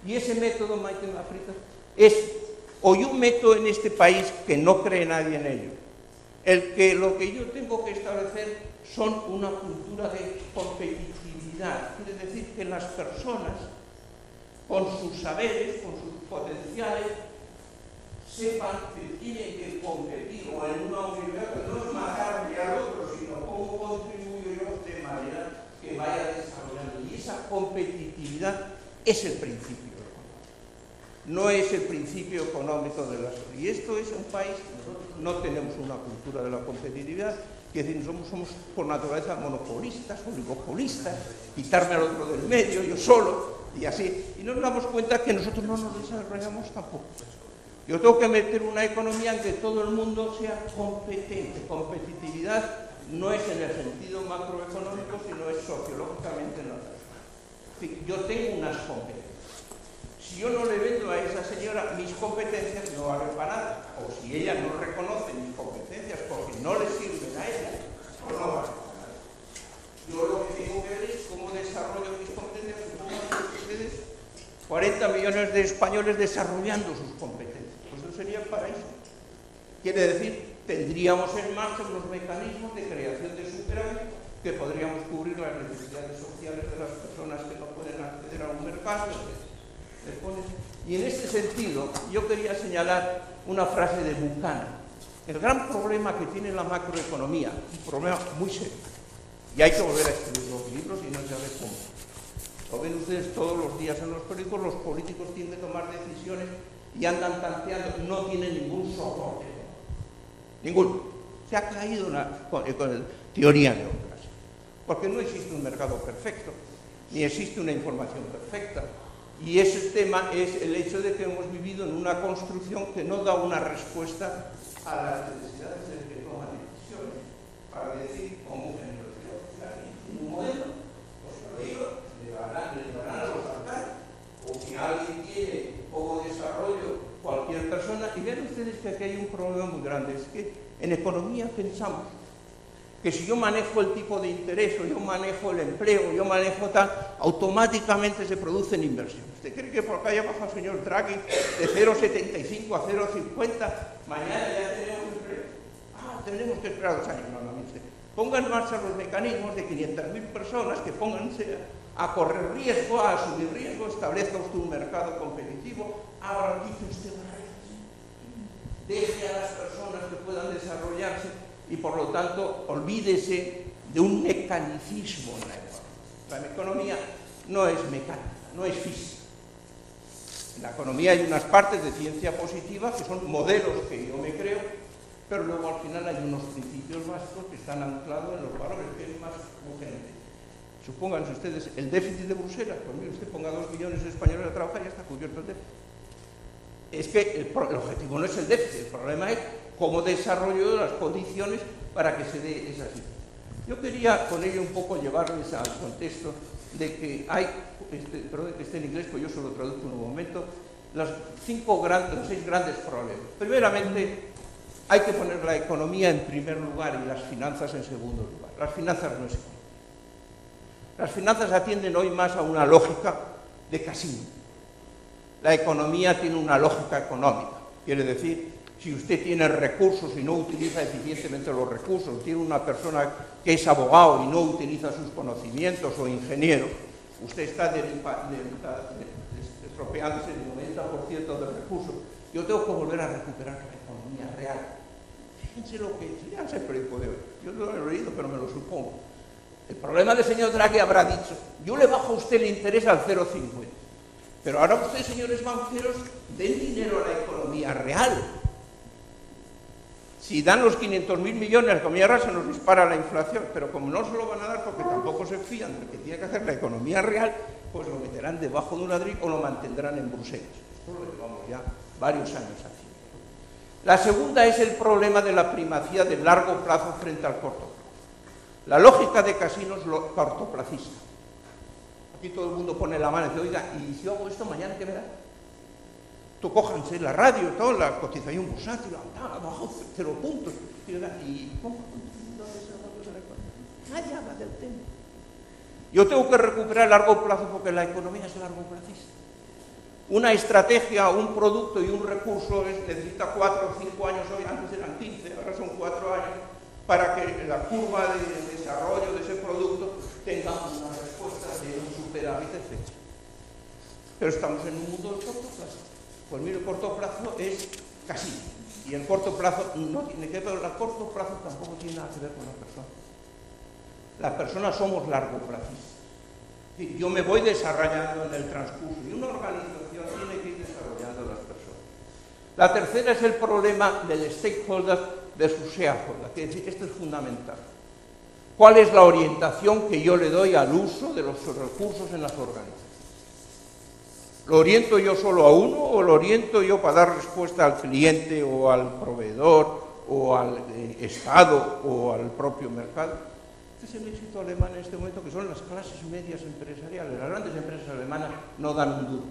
Speaker 2: Y ese método, Maite África, es, o yo meto en este país que no cree nadie en ello, lo que yo tengo que establecer son una cultura de competitividad. Quiere decir que las personas, con sus saberes, con sus potenciales, sepan que tienen que competir o en una universidad, que no es matarme al otro, sino cómo contribuyo yo de manera que vaya desarrollando. Y esa competitividad es el principio económico. No es el principio económico de la sociedad. Y esto es un país, nosotros no tenemos una cultura de la competitividad, que decir, somos por naturaleza monopolistas, oligopolistas, quitarme al otro del medio, yo solo, y así. Y nos damos cuenta que nosotros no nos desarrollamos tampoco. Yo tengo que meter una economía en que todo el mundo sea competente. Competitividad no es en el sentido macroeconómico, sino es sociológicamente natural. Yo tengo unas competencias. Si yo no le vendo a esa señora mis competencias, no vale para nada. O si ella no reconoce mis competencias porque no le sirven a ella, pues no vale para nada. Yo lo que tengo que ver es cómo desarrollo mis competencias. Supongan ustedes 40 millones de españoles desarrollando sus competencias. Pues eso sería el paraíso. Quiere decir, tendríamos en marcha unos mecanismos de creación de superávit que podríamos cubrir las necesidades sociales de las personas que no pueden acceder a un mercado. Y en este sentido, yo quería señalar una frase de Buchanan. El gran problema que tiene la macroeconomía, un problema muy serio, y hay que volver a escribir los libros y no se sabe cómo. Lo ven ustedes todos los días en los periódicos, los políticos tienen que tomar decisiones y andan tanteando, no tienen ningún soporte. Ninguno. Se ha caído con teoría neoclásica. Porque no existe un mercado perfecto, ni existe una información perfecta. Y ese tema es el hecho de que hemos vivido en una construcción que no da una respuesta a las necesidades del que toma decisiones. Para decir, como un modelo, pues lo digo, le darán a los altares. O si alguien tiene poco desarrollo, cualquier persona. Y vean ustedes que aquí hay un problema muy grande. Es que en economía pensamos que si yo manejo el tipo de interés, o yo manejo el empleo, yo manejo tal, automáticamente se producen inversiones. ¿Usted cree que por acá ya baja el señor Draghi de 0,75 a 0,50, mañana ya tenemos empleo? Tenemos que esperar 2 años. No, ponga en marcha los mecanismos de 500.000 personas que pónganse a correr riesgo, a asumir riesgo, establezca usted un mercado competitivo, garantice usted barreras, deje a las personas que puedan desarrollarse y por lo tanto olvídese de un mecanicismo en la economía. La economía no es mecánica, no es física. En la economía hay unas partes de ciencia positiva que son modelos que yo me creo, pero luego al final hay unos principios básicos que están anclados en los valores, que es más urgente. Supónganse ustedes el déficit de Bruselas, pues mire, usted ponga 2 millones de españoles a trabajar y ya está cubierto el déficit. Es que el objetivo no es el déficit, el problema es cómo desarrollo las condiciones para que se dé esa situación. Yo quería con ello un poco llevarles al contexto de que hay, perdón que esté en inglés, pues yo se lo traduzco en un momento, los 6 grandes problemas. Primeramente, hay que poner la economía en primer lugar y las finanzas en segundo lugar. Las finanzas no es economía. Las finanzas atienden hoy más a una lógica de casino. La economía tiene una lógica económica. Quiere decir, si usted tiene recursos y no utiliza eficientemente los recursos, tiene una persona que es abogado y no utiliza sus conocimientos o ingeniero, usted está estropeándose el 90% del recurso. Yo tengo que volver a recuperar la economía real. Fíjense lo que es, ya sé el periódico de hoy. Yo no lo he leído, pero me lo supongo. El problema del señor Draghi habrá dicho, yo le bajo a usted el interés al 0,50. Pero ahora ustedes, señores banqueros, den dinero a la economía real. Si dan los 500.000 millones a la economía real, se nos dispara la inflación. Pero como no se lo van a dar porque tampoco se fían de que tiene que hacer la economía real, pues lo meterán debajo de un ladrillo o lo mantendrán en Bruselas. Esto lo llevamos ya varios años haciendo. La segunda es el problema de la primacía del largo plazo frente al corto plazo. La lógica de casino es lo cortoplacista. Aquí todo el mundo pone la mano y dice, oiga, y si yo hago esto mañana, ¿qué me da? Tú cójanse la radio, toda la cotización bursátil, abajo 0 puntos. Y ¿cómo? Nadie habla del tema. Yo tengo que recuperar a largo plazo porque la economía es largo plazista. Una estrategia, un producto y un recurso necesita 4 o 5 años, hoy antes eran 15, ahora son 4 años, para que la curva de desarrollo de ese producto tenga una respuesta de un superávit, etc. Pero estamos en un mundo de corto plazo. Pues mire, el corto plazo es casi. Y el corto plazo no tiene que ver, pero el corto plazo tampoco tiene nada que ver con la persona. Las personas somos largoplacistas. Yo me voy desarrollando en el transcurso y una organización tiene que ir desarrollando las personas. La tercera es el problema del stakeholder versus shareholder, que es decir, esto es fundamental. ¿Cuál es la orientación que yo le doy al uso de los recursos en las organizaciones? ¿Lo oriento yo solo a uno o lo oriento yo para dar respuesta al cliente o al proveedor o al Estado o al propio mercado? Este es el éxito alemán en este momento, que son las clases medias empresariales. Las grandes empresas alemanas no dan un duro.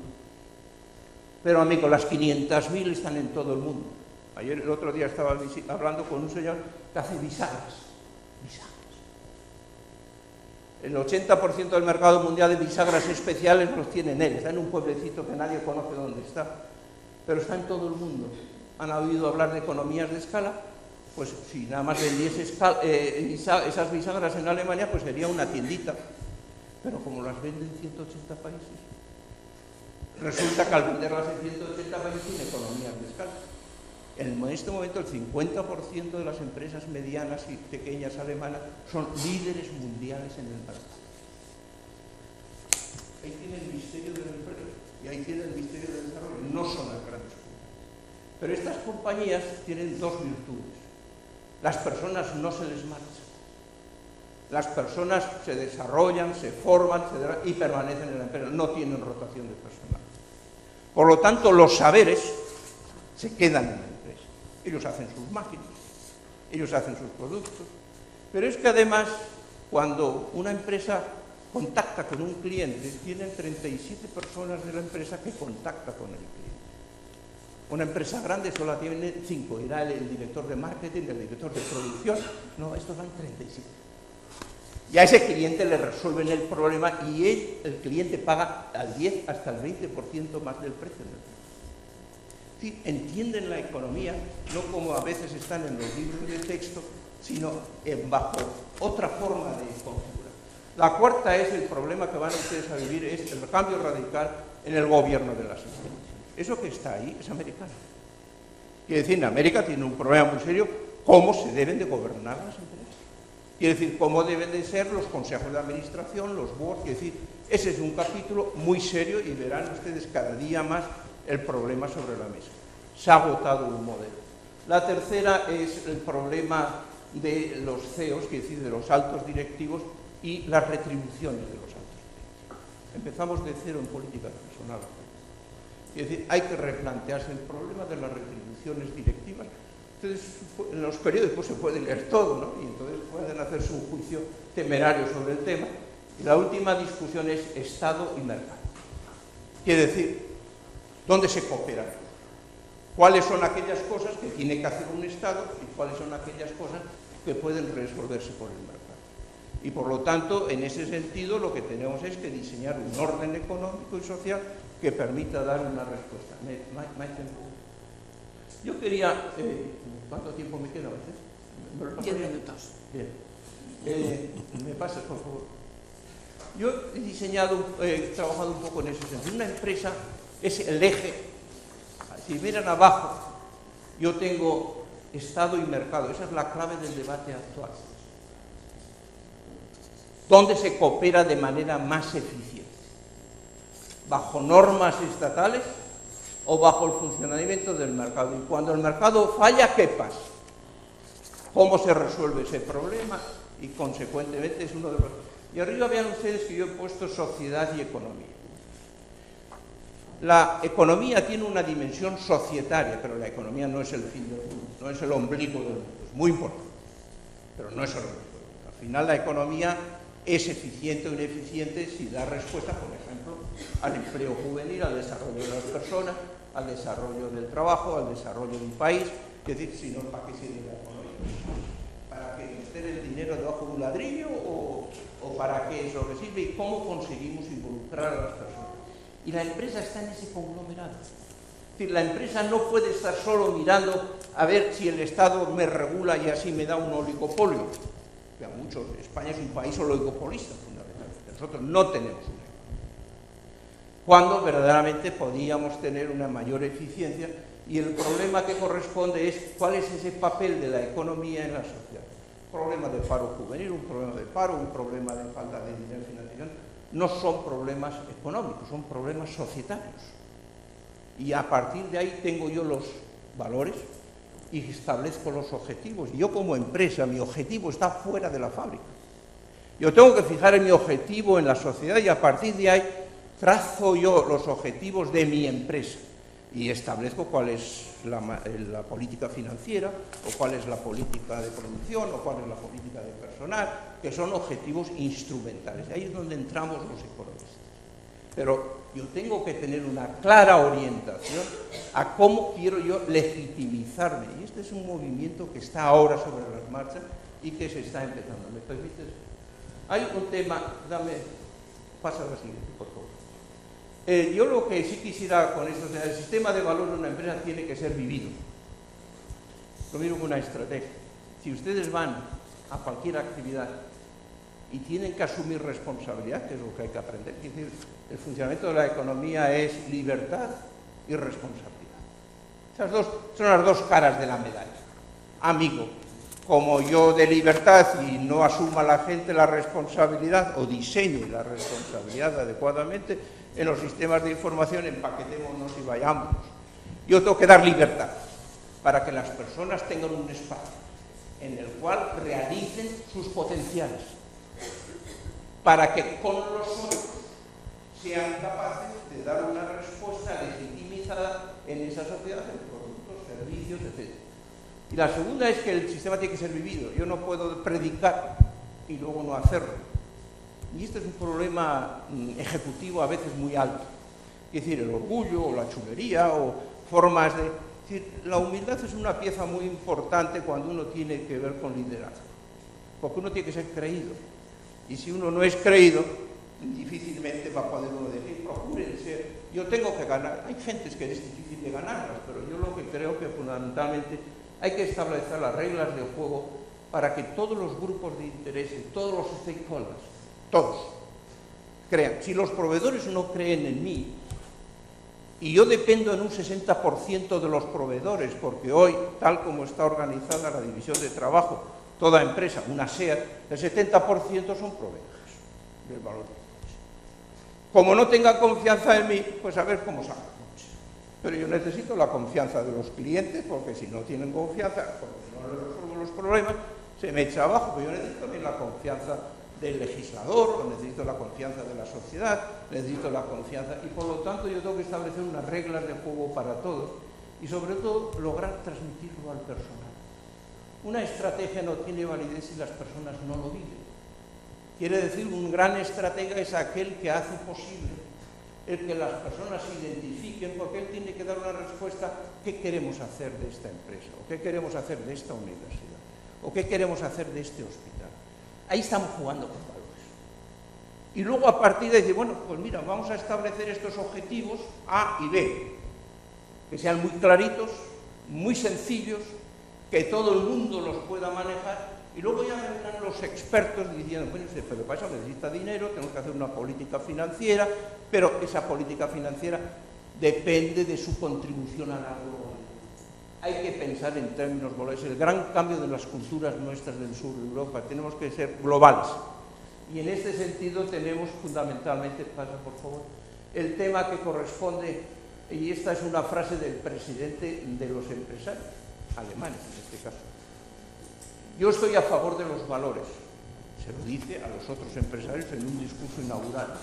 Speaker 2: Pero, amigo, las 500.000 están en todo el mundo. Ayer, el otro día, estaba hablando con un señor que hace bisagras. El 80% del mercado mundial de bisagras especiales los tiene en él. Está en un pueblecito que nadie conoce dónde está. Pero está en todo el mundo. ¿Han oído hablar de economías de escala? Pues si nada más vendiese esas bisagras en Alemania, pues sería una tiendita. Pero como las venden en 180 países, resulta que al venderlas en 180 países tiene economías de escala. En este momento el 50% de las empresas medianas y pequeñas alemanas son líderes mundiales en el mercado. Ahí tiene el misterio del empleo y ahí tiene el misterio del desarrollo. No son las grandes compañías. Pero estas compañías tienen dos virtudes. Las personas no se les marchan. Las personas se desarrollan, se forman y permanecen en la empresa. No tienen rotación de personal. Por lo tanto, los saberes se quedan en la empresa. Ellos hacen sus máquinas, ellos hacen sus productos. Pero es que además, cuando una empresa contacta con un cliente, tienen 37 personas de la empresa que contacta con el cliente. Una empresa grande solo tiene 5, irá el director de marketing, el director de producción. No, estos van 37. Y a ese cliente le resuelven el problema y el cliente paga al 10 hasta el 20% más del precio del producto. Sí, entienden la economía, no como a veces están en los libros de texto, sino bajo otra forma de configurar. La cuarta es el problema que van ustedes a vivir, es el cambio radical en el gobierno de las instituciones. Eso que está ahí es americano. Quiere decir, en América tiene un problema muy serio, cómo se deben de gobernar las empresas. Quiere decir, cómo deben de ser los consejos de administración, los boards. Quiere decir, ese es un capítulo muy serio y verán ustedes cada día más el problema sobre la mesa. Se ha agotado un modelo. La tercera es el problema de los CEOs, quiere decir, de los altos directivos, y las retribuciones de los altos directivos. Empezamos de cero en política personal. Es decir, hay que replantearse el problema de las retribuciones directivas. Entonces, en los periódicos se puede leer todo, ¿no? Y entonces pueden hacerse un juicio temerario sobre el tema. Y la última discusión es Estado y mercado. Quiere decir, ¿dónde se coopera? ¿Cuáles son aquellas cosas que tiene que hacer un Estado y cuáles son aquellas cosas que pueden resolverse por el mercado? Y por lo tanto, en ese sentido, lo que tenemos es que diseñar un orden económico y social que permita dar una respuesta. Yo quería... ¿cuánto tiempo me queda a veces?
Speaker 3: 10 minutos.
Speaker 2: Bien. ¿Me pasas, por favor? Yo he diseñado, trabajado un poco en ese sentido. Una empresa es el eje. Si miran abajo, yo tengo Estado y mercado. Esa es la clave del debate actual. ¿Dónde se coopera de manera más eficiente? ¿Bajo normas estatales o bajo el funcionamiento del mercado? Y cuando el mercado falla, ¿qué pasa? ¿Cómo se resuelve ese problema? Y consecuentemente es uno de los... Y arriba vean ustedes que yo he puesto sociedad y economía. La economía tiene una dimensión societaria, pero la economía no es el fin del mundo, no es el ombligo del mundo. Es muy importante, pero no es el ombligo del mundo. Al final la economía es eficiente o ineficiente si da respuesta, por ejemplo, al empleo juvenil, al desarrollo de las personas, al desarrollo del trabajo, al desarrollo de un país. Es decir, si no, ¿para qué sirve la economía? ¿Para que meter el dinero debajo de un ladrillo o para qué es lo que sirve? ¿Y cómo conseguimos involucrar a las personas? Y la empresa está en ese conglomerado. Es decir, la empresa no puede estar solo mirando a ver si el Estado me regula y así me da un oligopolio. Que a muchos, España es un país oligopolista, fundamentalmente. Nosotros no tenemos una. Cuando verdaderamente podíamos tener una mayor eficiencia, y el problema que corresponde es cuál es ese papel de la economía en la sociedad. Un problema de paro juvenil, un problema de paro, un problema de falta de dinero financiación, no son problemas económicos, son problemas societarios. Y a partir de ahí tengo yo los valores y establezco los objetivos. Y yo como empresa, mi objetivo está fuera de la fábrica. Yo tengo que fijar en mi objetivo en la sociedad y a partir de ahí trazo yo los objetivos de mi empresa y establezco cuál es la política financiera o cuál es la política de producción o cuál es la política de personal, que son objetivos instrumentales. Ahí es donde entramos los economistas. Pero yo tengo que tener una clara orientación a cómo quiero yo legitimizarme. Y este es un movimiento que está ahora sobre las marchas y que se está empezando. ¿Me permites? Hay un tema, pasa a la siguiente, por favor. Yo lo que sí quisiera con esto, el sistema de valor de una empresa tiene que ser vivido. Lo mismo que una estrategia. Si ustedes van a cualquier actividad y tienen que asumir responsabilidad, que es lo que hay que aprender, es decir, el funcionamiento de la economía es libertad y responsabilidad. Esas dos son las dos caras de la medalla. Amigo, como yo de libertad y no asuma la gente la responsabilidad o diseñe la responsabilidad adecuadamente, en los sistemas de información empaquetémonos y vayámonos. Yo tengo que dar libertad para que las personas tengan un espacio en el cual realicen sus potenciales, para que con los otros sean capaces de dar una respuesta legitimizada en esa sociedad, en productos, servicios, etc. Y la segunda es que el sistema tiene que ser vivido. Yo no puedo predicar y luego no hacerlo. Y este es un problema ejecutivo a veces muy alto. Es decir, el orgullo o la chulería o formas de... Es decir, la humildad es una pieza muy importante cuando uno tiene que ver con liderazgo. Porque uno tiene que ser creído. Y si uno no es creído, difícilmente va a poder uno decir, procuren ser... Yo tengo que ganar. Hay gentes que es difícil de ganarlas, pero yo lo que creo que fundamentalmente hay que establecer las reglas del juego para que todos los grupos de interés, todos los stakeholders, todos, crean. Si los proveedores no creen en mí, y yo dependo en un 60% de los proveedores, porque hoy, tal como está organizada la división de trabajo, toda empresa, una SEAT, el 70% son proveedores del valor del coche. Como no tengan confianza en mí, pues a ver cómo sacan coches. Pero yo necesito la confianza de los clientes, porque si no tienen confianza, porque no les resuelvo los problemas, se me echa abajo, pero yo necesito también la confianza del legislador, o necesito la confianza de la sociedad, necesito la confianza, y por lo tanto yo tengo que establecer unas reglas de juego para todos y sobre todo lograr transmitirlo al personal. Una estrategia no tiene validez si las personas no lo viven. Quiere decir, un gran estratega es aquel que hace posible el que las personas se identifiquen, porque él tiene que dar una respuesta: ¿qué queremos hacer de esta empresa? ¿O qué queremos hacer de esta universidad? ¿O qué queremos hacer de este hospital? Ahí estamos jugando con valores. Y luego, a partir de decir, bueno, pues mira, vamos a establecer estos objetivos A y B, que sean muy claritos, muy sencillos, que todo el mundo los pueda manejar, y luego ya vendrán los expertos diciendo, bueno, pero para eso necesita dinero, tenemos que hacer una política financiera, pero esa política financiera depende de su contribución a la globalización. Hay que pensar en términos globales. El gran cambio de las culturas nuestras del sur de Europa, tenemos que ser globales. Y en este sentido tenemos fundamentalmente, pasa por favor, el tema que corresponde, y esta es una frase del presidente de los empresarios, alemanes en este caso. Yo estoy a favor de los valores, se lo dice a los otros empresarios en un discurso inaugural.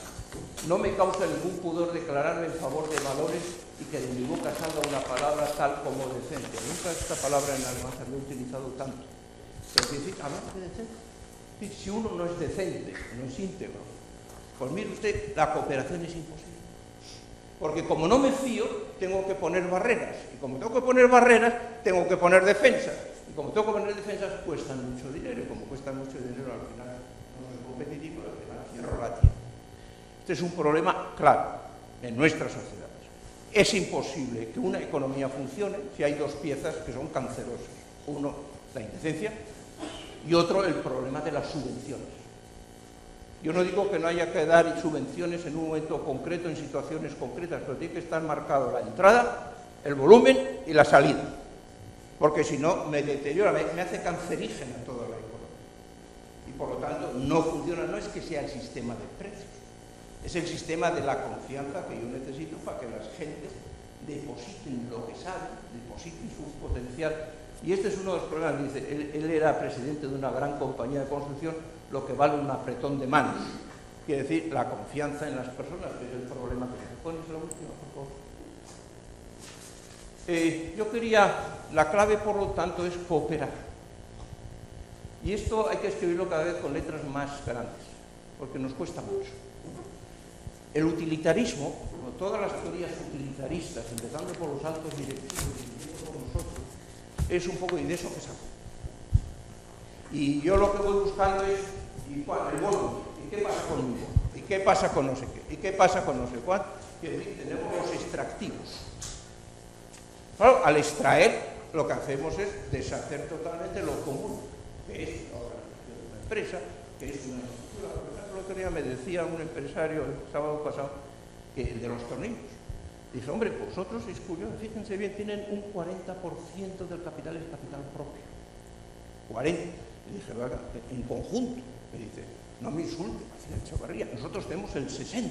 Speaker 2: No me causa ningún pudor declararme en favor de valores y que de mi boca salga una palabra tal como decencia. Nunca esta palabra en alemán se había utilizado tanto. Es decir, hablar de decencia. Si uno no es decente, no es íntegro, pues mire usted, la cooperación es imposible. Porque como no me fío, tengo que poner barreras. Y como tengo que poner barreras, tengo que poner defensas. Y como tengo que poner defensas, cuestan mucho dinero. Y como cuestan mucho dinero, al final no es competitivo, al final cierro la tienda. Este es un problema claro en nuestras sociedades. Es imposible que una economía funcione si hay dos piezas que son cancerosas. Uno, la indecencia, y otro, el problema de las subvenciones. Yo no digo que no haya que dar subvenciones en un momento concreto, en situaciones concretas, pero tiene que estar marcado la entrada, el volumen y la salida. Porque si no, me deteriora, me hace cancerígena toda la economía. Y por lo tanto, no funciona. No es que sea el sistema de precios, es el sistema de la confianza que yo necesito para que las gentes depositen lo que saben, depositen su potencial. Y este es uno de los problemas. Dice, él era presidente de una gran compañía de construcción, lo que vale un apretón de manos. Quiere decir, la confianza en las personas, que es el problema que se pone. Es la última, por favor. Yo quería, la clave por lo tanto es cooperar. Y esto hay que escribirlo cada vez con letras más grandes, porque nos cuesta mucho. El utilitarismo, todas las teorías utilitaristas, empezando por los altos directivos y empezando por nosotros, es un poco, y de eso que saco. Y yo lo que voy buscando es, ¿y cuál? El bono. ¿Y qué pasa conmigo? ¿Y qué pasa con no sé qué? ¿Y qué pasa con no sé cuál? Quiere decir, tenemos los extractivos. Claro, al extraer, lo que hacemos es deshacer totalmente lo común, que es una empresa, que es una estructura. El otro día me decía un empresario el sábado pasado, que el de los tornillos. Dice, hombre, vosotros, es curioso, fíjense bien, tienen un 40% del capital, es capital propio. 40. Y dije, vaga, en conjunto. Me dice, no me insulte, Echevarría, nosotros tenemos el 60%.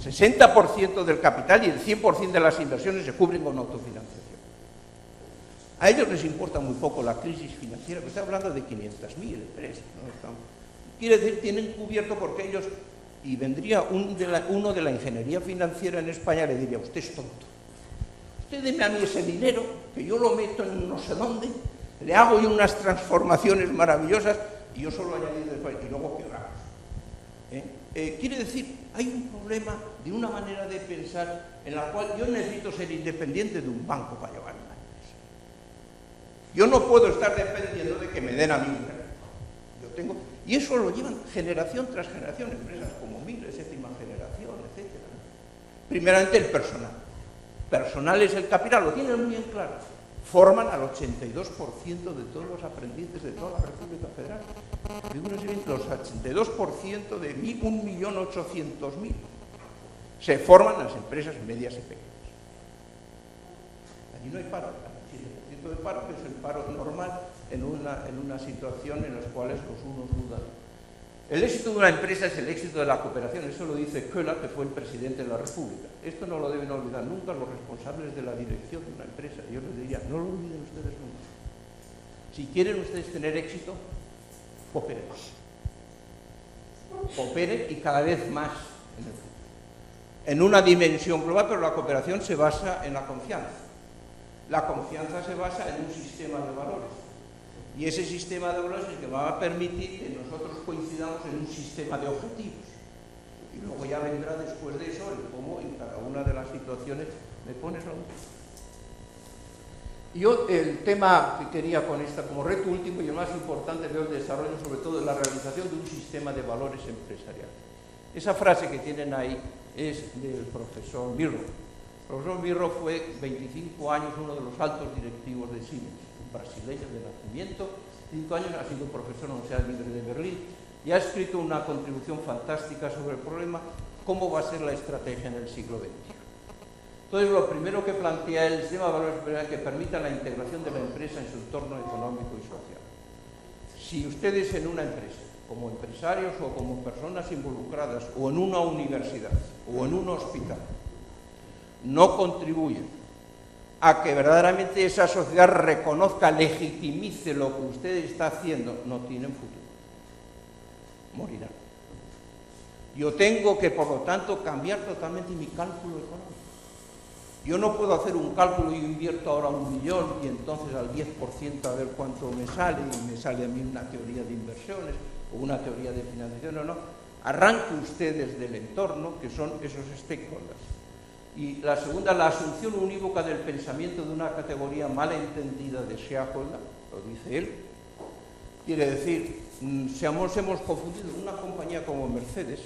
Speaker 2: 60% del capital y el 100% de las inversiones se cubren con autofinanciación. A ellos les importa muy poco la crisis financiera, porque está hablando de 500.000 empresas, ¿no? Quiere decir, tienen cubierto porque ellos, y vendría uno de la ingeniería financiera en España, le diría, usted es tonto. Usted deme a mí ese dinero, que yo lo meto en no sé dónde, le hago yo unas transformaciones maravillosas, y yo solo añadido después, y luego quebramos. Quiere decir, hay un problema de una manera de pensar en la cual yo necesito ser independiente de un banco para llevar una empresa. Yo no puedo estar dependiendo de que me den a mí un crédito. Yo tengo, y eso lo llevan generación tras generación, empresas como Miles, séptima generación, etc. Primeramente el personal. Personal es el capital, lo tienen muy bien claro. Forman al 82% de todos los aprendices de toda la República Federal. Figúrense bien, los 82% de 1.800.000 se forman en las empresas medias y pequeñas. Allí no hay paro, el 7% de paro, que es el paro normal en una situación en la cual los unos dudan. El éxito de una empresa es el éxito de la cooperación, eso lo dice Köhler, que fue el presidente de la República. Esto no lo deben olvidar nunca los responsables de la dirección de una empresa. Yo les diría, no lo olviden ustedes nunca. Si quieren ustedes tener éxito, cooperemos. cooperen y cada vez más en el futuro. En una dimensión global, pero la cooperación se basa en la confianza. La confianza se basa en un sistema de valores. Y ese sistema de valores es el que va a permitir que nosotros coincidamos en un sistema de objetivos. Y luego ya vendrá después de eso el cómo en cada una de las situaciones me pones la última. Yo el tema que quería con esta como reto último y el más importante veo el desarrollo sobre todo de la realización de un sistema de valores empresariales. Esa frase que tienen ahí es del profesor Miró. El profesor Miró fue 25 años uno de los altos directivos de Siemens, un brasileño de nacimiento, 5 años ha sido profesor en la Universidad Libre de Berlín y ha escrito una contribución fantástica sobre el problema cómo va a ser la estrategia en el siglo XXI. Entonces, lo primero que plantea el sistema de valores empresariales que permita la integración de la empresa en su entorno económico y social. Si ustedes en una empresa, como empresarios o como personas involucradas, o en una universidad, o en un hospital, no contribuyen a que verdaderamente esa sociedad reconozca, legitimice lo que usted está haciendo, no tienen futuro. Morirán. Yo tengo que, por lo tanto, cambiar totalmente mi cálculo económico. Yo no puedo hacer un cálculo y invierto ahora 1 millón y entonces al 10% a ver cuánto me sale y me sale a mí una teoría de inversiones o una teoría de financiación o no. Arranque usted desde el entorno, que son esos stakeholders. Y la segunda, la asunción unívoca del pensamiento de una categoría mal entendida de shareholder, lo dice él. Quiere decir, hemos confundido una compañía como Mercedes,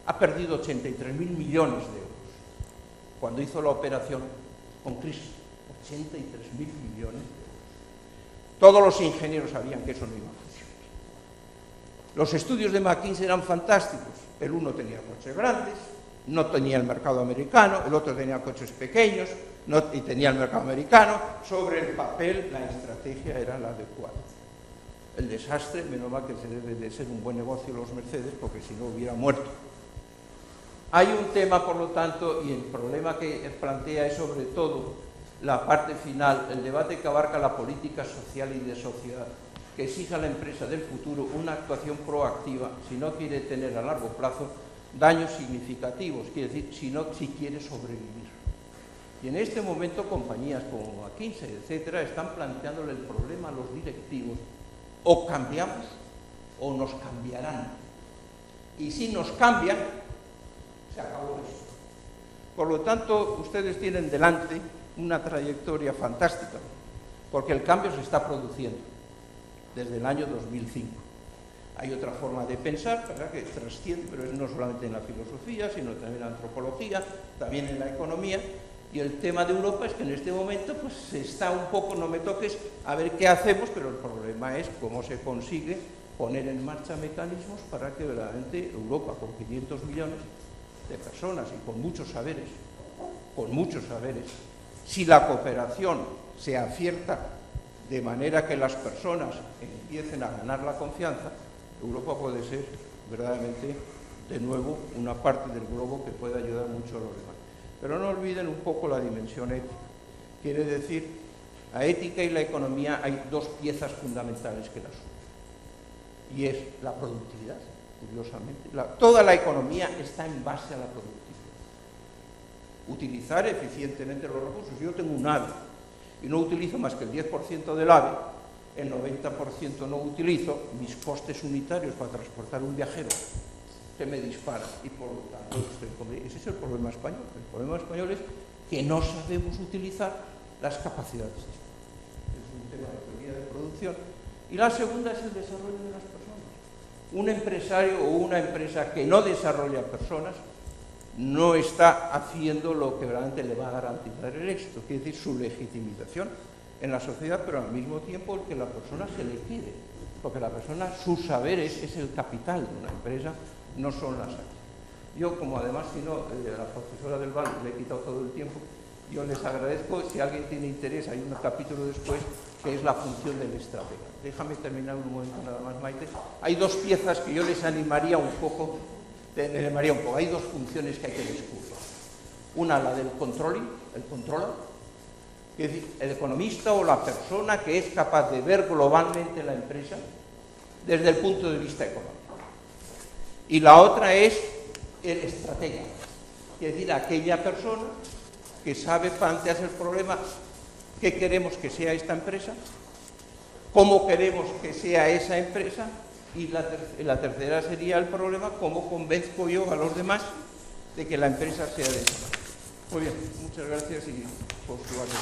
Speaker 2: ha perdido 83.000 millones de euros. Cuando hizo la operación con crisis, 83.000 millones de euros. Todos los ingenieros sabían que eso no iba a funcionar. Los estudios de McKinsey eran fantásticos. El uno tenía coches grandes, no tenía el mercado americano, el otro tenía coches pequeños y tenía el mercado americano. Sobre el papel la estrategia era la adecuada. El desastre, menos mal que se debe de ser un buen negocio los Mercedes, porque si no hubiera muerto. Hay un tema, por lo tanto, y el problema que plantea es sobre todo la parte final, el debate que abarca la política social y de sociedad, que exige a la empresa del futuro una actuación proactiva si no quiere tener a largo plazo daños significativos, quiere decir, si quiere sobrevivir. Y en este momento compañías como McKinsey, etcétera, están planteándole el problema a los directivos: o cambiamos o nos cambiarán. Y si nos cambian, se acabó esto. Por lo tanto, ustedes tienen delante una trayectoria fantástica, porque el cambio se está produciendo desde el año 2005. Hay otra forma de pensar, ¿verdad?, que trasciende, pero es no solamente en la filosofía, sino también en la antropología, también en la economía. Y el tema de Europa es que en este momento pues se está un poco, no me toques, a ver qué hacemos, pero el problema es cómo se consigue poner en marcha mecanismos para que verdaderamente Europa, con 500 millones de personas y con muchos saberes, si la cooperación se acierta de manera que las personas empiecen a ganar la confianza, Europa puede ser verdaderamente de nuevo una parte del globo que puede ayudar mucho a los demás. Pero no olviden un poco la dimensión ética. Quiere decir, la ética y la economía hay dos piezas fundamentales que las unen. Y es la productividad, curiosamente. Toda la economía está en base a la productividad. Utilizar eficientemente los recursos. Yo tengo un AVE y no utilizo más que el 10% del AVE, el 90% no utilizo, mis costes unitarios para transportar un viajero que me dispara y por lo tanto ese es el problema español. El problema español es que no sabemos utilizar las capacidades. Es un tema de teoría de producción. Y la segunda es el desarrollo de las personas. Un empresario o una empresa que no desarrolla personas no está haciendo lo que realmente le va a garantizar el éxito, quiere decir su legitimización en la sociedad, pero al mismo tiempo el que la persona se le quede, porque la persona, sus saberes es el capital de una empresa, no son las áreas. Yo, como además, si no, la profesora del BAL le he quitado todo el tiempo, yo les agradezco. Si alguien tiene interés, hay un capítulo después que es la función del estratega. Déjame terminar un momento nada más, Maite. Hay dos piezas que yo les animaría un poco. Hay dos funciones que hay que descubrir. Una, la del controlling, el controller, es decir, el economista o la persona que es capaz de ver globalmente la empresa desde el punto de vista económico. Y la otra es el estratega, es decir, aquella persona que sabe plantearse el problema, qué queremos que sea esta empresa, cómo queremos que sea esa empresa, y la tercera sería el problema, cómo convenzco yo a los demás de que la empresa sea de esa manera. Muy bien, muchas gracias y por su atención.